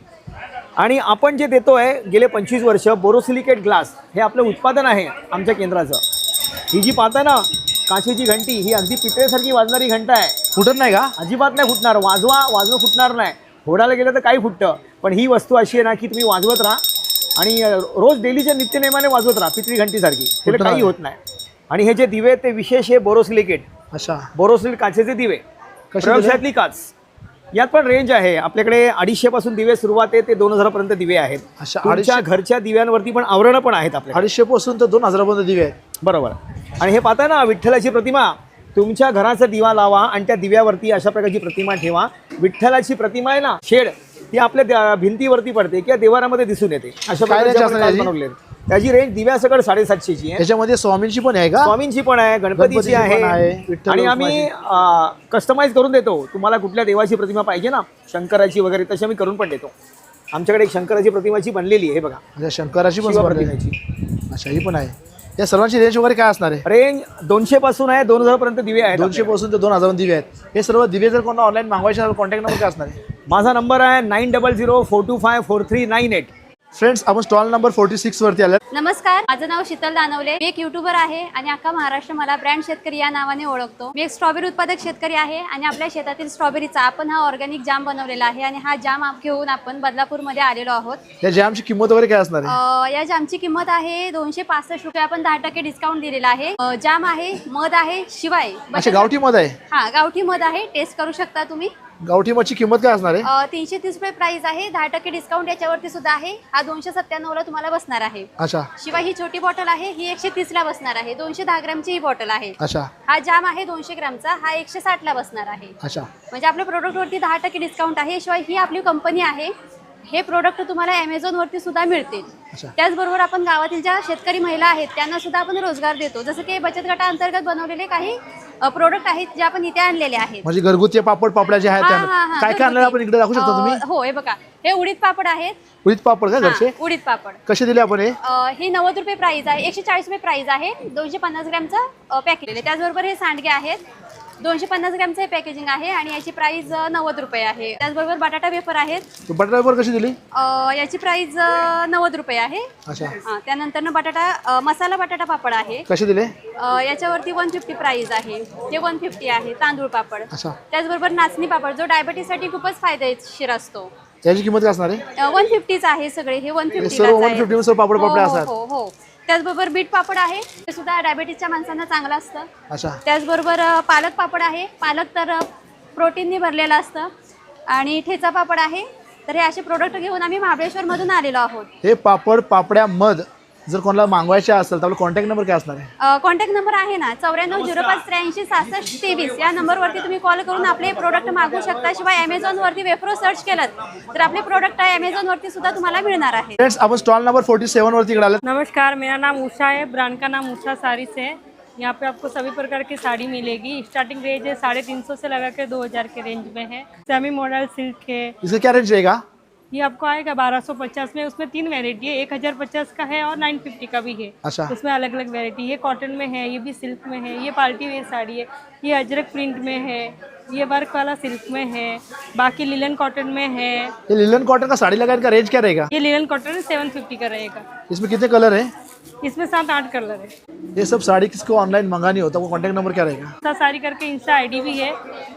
आणि आपण जे देतोय गेले 25 वर्ष बोरोसिलिकेट ग्लास हे आपलं उत्पादन आहे आमच्या केंद्राचं. ही जी पाहता ना काचेची घंटी, ही अगदी पितळेसारखी वाजणारी घंटा आहे. फुटत नाही का? अजिबात नाही फुटणार. वाजवं फुटणार नाही. फोडायला गेलं तर काही फुटतं, पण ही वस्तू अशी आहे ना की तुम्ही वाजवत राहा आणि रोज डेलीच्या नित्यनेमाने वाजवत राहा पितळी घंटीसारखी, त्याला काही होत नाही. आणि हे जे दिवे ते विशेष हे बोरोसिलिकेट. अच्छा. बोरोसिलिकेट काचेचे दिवे, प्रयोगशाळेतली काच. यात पण रेंज आहे आपल्याकडे. 250 पासून दिवे सुरुवात आहे ते 2000 पर्यंत दिवे आहेत. तुमच्या घरच्या दिव्यांवरती पण आवरणं पण आहेत आपल्याकडे. 250 पासून तर 2000 पर्यंत दिवे आहेत. बरोबर. आणि हे पाहताय ना विठ्ठलाची प्रतिमा, तुमच्या घराचा दिवा लावा आणि त्या दिव्यावरती अशा प्रकारची प्रतिमा ठेवा. विठ्ठलाची प्रतिमा आहे ना शेड, ती आपल्या भिंतीवरती पडते किंवा देवारामध्ये दिसून येते. अशा प्रकारचे बनवले. त्याची रेंज दिव्यासकट 750ची आहे. याच्यामध्ये स्वामींची पण आहे का? स्वामींची पण आहे, गणपतीची आहे. आणि आम्ही कस्टमाइज करून देतो. तुम्हाला कुठल्या देवाची प्रतिमा पाहिजे ना, शंकराची वगैरे, तशी आम्ही करून पण देतो. आमच्याकडे एक शंकराची प्रतिमाची बनलेली आहे, हे बघा. अच्छा, शंकराची पण प्रतिमाची. अच्छा, ही पण आहे. या सर्वांची रेंज वगैरे काय असणार आहे? रेंज 200 पासून आहे 2000 पर्यंत दिवे आहेत. 200 पासून ते 2000 दिवे आहेत. हे सर्व दिवे जर कोणाला ऑनलाईन मागवायचे असेल कॉन्टॅक्ट नंबर काय असणार आहे? माझा नंबर आहे 9004254398. फ्रेंड्स, आपण स्टॉल नंबर 46 वरती आले. नमस्कार, माझं नाव शीतल दानवले. मी एक युट्यूबर आहे आणि अख्खा महाराष्ट्र मला ब्रँड शेतकरी या नावाने ओळखतो. मी एक स्ट्रॉबेरी उत्पादक शेतकरी आहे आणि आपल्या शेतातील स्ट्रॉबेरीचा आपण हा ऑर्गॅनिक जाम बनवलेला आहे आणि हा जाम घेऊन आपण बदलापूरमध्ये आलेलो आहोत. या जामची किंमत वगैरे काय असणार आहे? या जामची किंमत आहे 265 रुपये. आपण 10% डिस्काउंट दिलेला आहे. जाम आहे, मध आहे, शिवाय अच्छा, गावठी मध आहे. हा, गावठी मध आहे. टेस्ट करू शकता तुम्ही. गावठी मधची किंमत काय असणार आहे? 330 रुपये प्राइस आहे. 10% डिस्काउंट याच्यावरती सुद्धा आहे. हा 297 ला तुम्हाला बसणार आहे. अच्छा. शिवाय ही छोटी बॉटल आहे, ही 130 ला बसणार आहे. 210 ग्रामची ही बॉटल आहे. अच्छा. हा जाम आहे 200 ग्रामचा, हा 160 ला बसणार आहे. अच्छा. म्हणजे आपल्या प्रोडक्टवरती 10% डिस्काउंट आहे. शिवाय ही आपली कंपनी आहे. हे प्रोडक्ट तुम्हाला ॲमेझॉनवरती सुद्धा मिळतील. त्याचबरोबर आपण गावातील ज्या शेतकरी महिला आहेत त्यांना सुद्धा आपण रोजगार देतो. जसं की बचत गटाअंतर्गत बनवलेले काही प्रोडक्ट आहेत जे आपण इथे आणलेले आहेत. म्हणजे घरगुती पापड पापड्या जे आहेत काय काय आणलं आपण इकडे दाखवू शकता तुम्ही? हो, हे बघा, हे उडीद पापड आहेत. उडीद पापड का घरचे? उडीद पापड कसे दिले आपण? हे 90 रुपये प्राइस आहे. 140 रुपये प्राइस आहे. 250 ग्रॅमचं पॅकेज आहे. त्याचबरोबर हे सांडगे आहेत. 250 ग्रॅमचं हे पॅकेजिंग आहे आणि याची प्राइस 90 रुपये आहे. त्याचबरोबर बटाटा वेफर आहेत. बटाटा वेफर कशी दिली? याची प्राइस 90 रुपये आहे. अच्छा. त्यानंतर बटाटा मसाला बटाटा पापड आहे. कसे दिले? याच्यावरती 150 प्राइस आहे. हे 150 आहे. तांदूळ पापड. अच्छा. त्याचबरोबर नाचणी पापड जो डायबिटीससाठी खूपच फायदेशीर असतो. याची किंमत काय असणार आहे? 150च आहे. सगळे हे 150 सर्व 150 सर्व पापड पापड्या असतात. हो हो. त्याचबरोबर बीट पापड आहे, ते सुद्धा डायबिटीसच्या माणसांना चांगलं असतं. अच्छा. त्याचबरोबर पालक पापड आहे. पालक तर प्रोटीननी भरलेलं असतं. आणि ठेचा पापड आहे. तर हे असे प्रोडक्ट घेऊन आम्ही महाबळेश्वरमधून आलेलो आहोत. हे पापड पापड्या मध जर कोणाला मागवायचे असेल तर आपला कॉन्टॅक्ट नंबर काय असणार आहे? कॉन्टॅक्ट नंबर आहे ना 9405836623. या नंबरवरती तुम्ही कॉल करून आपले प्रोडक्ट मागवू शकता. शिवाय ॲमेझॉनवरती वेफ्रो सर्च केलं तर आपले प्रोडक्ट ॲमेझॉनवरती सुद्धा तुम्हाला मिळणार आहे. फ्रेंड्स, आपण स्टॉल नंबर 47 वरती इकडे आले. नमस्कार, मेरा नाम उषा है. ब्रांड का नाम उषा साड़ीज है. यहाँ पे आपको सभी प्रकार की साड़ी मिलेगी. स्टार्टिंग रेंज है 350 से लगा के 2000 के रेंज में है. सेमी मॉडल सिल्क है. इसका क्या रेंज रहेगा? ये आपको आएगा 1250 में. उसमें 3 वेरायटी है. 1050 का है और 950 का भी है. अच्छा. उसमें अलग अलग वेरायटी. ये कॉटन में है, ये भी सिल्क में है, ये पार्टी वेयर साड़ी है, ये अजरक प्रिंट में है, ये वर्क वाला सिल्क में है, बाकी लिलन कॉटन में है। ये लिलन कॉटन का साड़ी लगा, इनका रेंज क्या रहेगा? ये लिलन कॉटन 750 का रहेगा। इसमें कितने कलर है? इसमें 7-8 कलर है। ये सब साड़ी किसको ऑनलाइन मंगानी होता है वो कॉन्टैक्ट नंबर क्या रहेगा? सारी करके इंस्टा आईडी भी है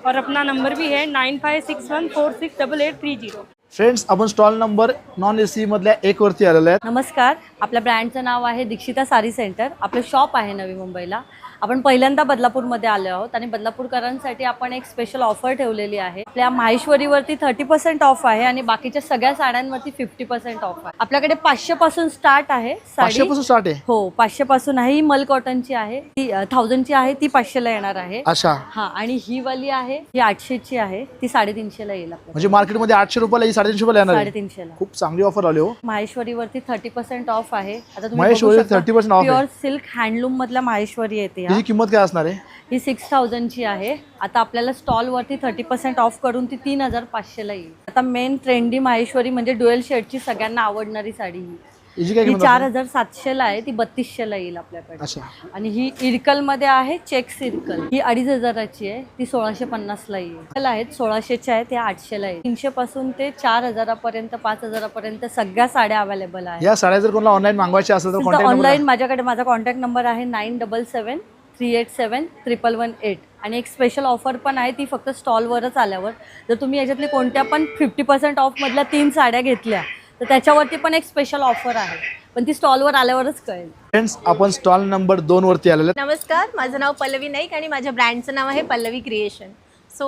और अपना नंबर भी है 9561468830। फ्रेंड्स, आपण स्टॉल नंबर नॉन एसी मधल्या 1 वरती आलेले आहेत. नमस्कार, आपल्या ब्रँडचं नाव आहे दीक्षिता साडी सेंटर. आपलं शॉप आहे नवी मुंबईला. आपण पहिल्यांदा बदलापूरमध्ये आलो आहोत आणि बदलापूरकरांसाठी आपण एक स्पेशल ऑफर ठेवलेली आहे. आपल्या माहेश्वरीवरती 30% ऑफ आहे आणि बाकीच्या सगळ्या साड्यांवरती 50% ऑफ आहे. आपल्याकडे 500 पासून स्टार्ट आहे साडी. 500 पासून स्टार्ट आहे? हो, 500 पासून आहे. ही मल कॉटनची आहे, ती 1000 ची आहे, ती 500 ला येणार आहे. अच्छा. हा, आणि ही वाली आहे, ही 800 ची आहे, ती 350 ला येईल आपल्याला. म्हणजे मार्केटमध्ये 800 रुपयाला ही 350 रुपयाला येणार आहे. 350 ला. खूप चांगली ऑफर आली हो. माहेश्वरीवरती 30% ऑफ आहे. आता माहेश्वरी 30% ऑफ आहे. प्युअर सिल्क हँडलूम मधला माहेश्वरी येते. याची किंमत काय असणार आहे? ही 6000 ची आहे. आता आपल्याला स्टॉल वरती 30% ऑफ करून ती 3500 ला येईल. आता मेन ट्रेंडी माहेश्वरी म्हणजे डुएल शेडची सगळ्यांना आवडणारी साडी ही 4700 ला आहे, ती 3200 ला येईल आपल्याकडे. अच्छा. आणि ही इरकल मध्ये आहे, चेक इरकल, ही 2500 ची आहे, ती 1650 ला येईल. आहेत 1600 आहे, ते 800 ला येईल. 300 पासून ते 4000 पर्यंत 5000 पर्यंत सगळ्या साड्या अवेलेबल आहेत. या साड्या जर कोणाला ऑनलाईन मागवायच्या असेल तर कॉन्टॅक्ट नंबर ऑनलाईन माझ्याकडे माझा कॉन्टॅक्ट नंबर आहे 9773871118 आणि एक स्पेशल ऑफर पण आहे, ती फक्त स्टॉलवरच आल्यावर. जर तुम्ही याच्यातले कोणत्या पण 50% ऑफ मधल्या 3 साड्या घेतल्या तर त्याच्यावरती पण एक स्पेशल ऑफर आहे, पण ती स्टॉलवर आल्यावरच कळेल. फ्रेंड्स, आपण स्टॉल नंबर 2 वरती आलेले. नमस्कार, माझं नाव पल्लवी नाईक आणि माझ्या ब्रँडचं नाव आहे पल्लवी क्रिएशन. सो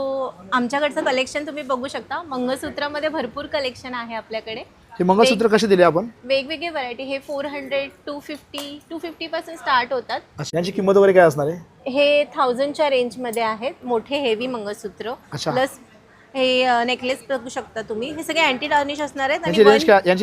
आमच्याकडचं कलेक्शन तुम्ही बघू शकता. मंगळसूत्रामध्ये भरपूर कलेक्शन आहे आपल्याकडे. हे मंगळसूत्र कसे दिले आपण? वेगवेगळे व्हरायटी. हे 400, 250 पासून स्टार्ट होतात. यांची किंमत वगैरे काय असणार आहे? हे 1000च्या रेंजमध्ये आहेत. मोठे हेवी मंगळसूत्र प्लस हे नेकलेस बघू शकता तुम्ही. हे सगळे अँटी टार्निश असणार आहेत. यांची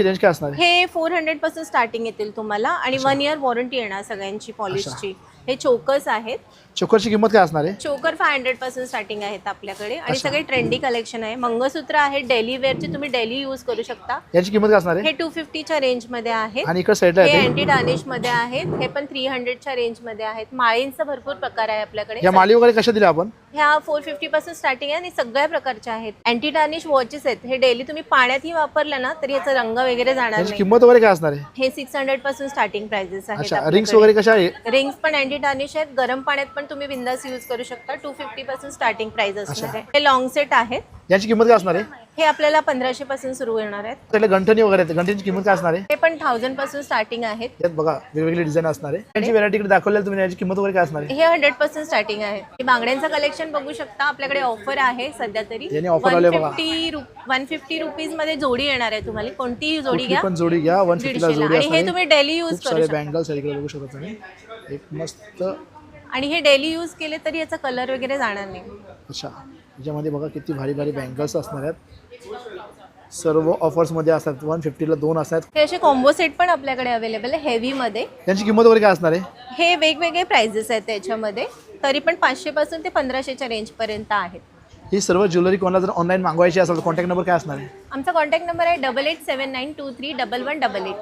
रेंज काय असणार आहे? हे 400 पासून स्टार्टिंग येतील तुम्हाला आणि 1 इयर वॉरंटी येणार सगळ्यांची पॉलिशची. हे चोकर्स आहेत. चोकरची किंमत काय असणार आहे? चोकर 500 पासून स्टार्टिंग आहेत आपल्याकडे आणि सगळे ट्रेंडी कलेक्शन आहे. मंगळसूत्र आहे डेली वेअरचे, तुम्ही डेली यूज करू शकता. याची किंमत काय असणार आहे? हे 250च्या रेंज मध्ये आहेत. आणि इकडे साईडला हे अँटी टार्निश मध्ये आहेत. हे पण 300च्या रेंज मध्ये आहेत. माळींचा भरपूर प्रकार आहे आपल्याकडे. या माळी वगैरे कशा दिल्या आपण? ह्या 450 पासून स्टार्टिंग आहे आणि सगळ्या प्रकारच्या आहेत. अँटी टार्निश वॉचेस आहेत. हे डेली तुम्ही पाण्यातही वापरलं ना तरी याचा रंग वगैरे जाणार याची नाही. किंमत वगैरे काय असणार आहे? हे 600 पासून स्टार्टिंग प्राइसेस आहेत. रिंग्स वगैरे कशा आहे? रिंग्स पण अँटी टार्निश आहेत. गरम पाण्यात पण तुम्ही बिंदास यूज करू शकता. 250 पासून स्टार्टिंग प्राइस असणार आहे. हे लॉंग सेट आहेत. याची किंमत काय असणार आहे? हे आपल्याला 1500 पासून सुरू होणार आहेत. त्याला गंठणी वगैरे आहेत. गंठणीची किंमत काय असणार आहे? हे पण 1000 पासून स्टार्टिंग आहेत. यात बघा वेगवेगळे डिझाईन असणार आहे. त्यांची व्हरायटी इकडे दाखवलेली तुम्ही. याची किंमत वगैरे काय असणार आहे? हे 100 पासून स्टार्टिंग आहे. हे बांगड्यांचं कलेक्शन बघू शकता. आपल्याकडे ऑफर आहे सध्या तरी. याने ऑफर आले बघा. 150 रुपीज मध्ये जोडी येणार आहे. तुम्हाला कोणतीही जोडी घ्या. पण जोडी घ्या 150 ला जोडी आणि हे तुम्ही डेली यूज करू शकता. बँगल्स इकडे बघू शकता तुम्ही. एक मस्त. आणि हे डेली यूज केले तरी याचा कलर वगैरे जाणार नाही. अच्छा. याच्यामध्ये बघा किती भारी भारी बँगल्स असणार आहेत. सर्व ऑफर्स मध्ये असतात. 150 ला 2 असतात. हे असे कॉम्बो सेट पण आपल्याकडे अवेलेबल आहे हेवी मध्ये. यांची किंमत वगैरे काय असणार आहे? हे वेगवेगळे प्राइजेस आहेत त्याच्यामध्ये. तरी पण 500 पासून ते 1500च्या रेंज पर्यंत आहेत. ही सर्व ज्वेलरी कोणाला जर ऑनलाईन मागवायची असेल तर कॉन्टॅक्ट नंबर काय असणार आहे? आमचा कॉन्टॅक्ट नंबर आहे 8879231188.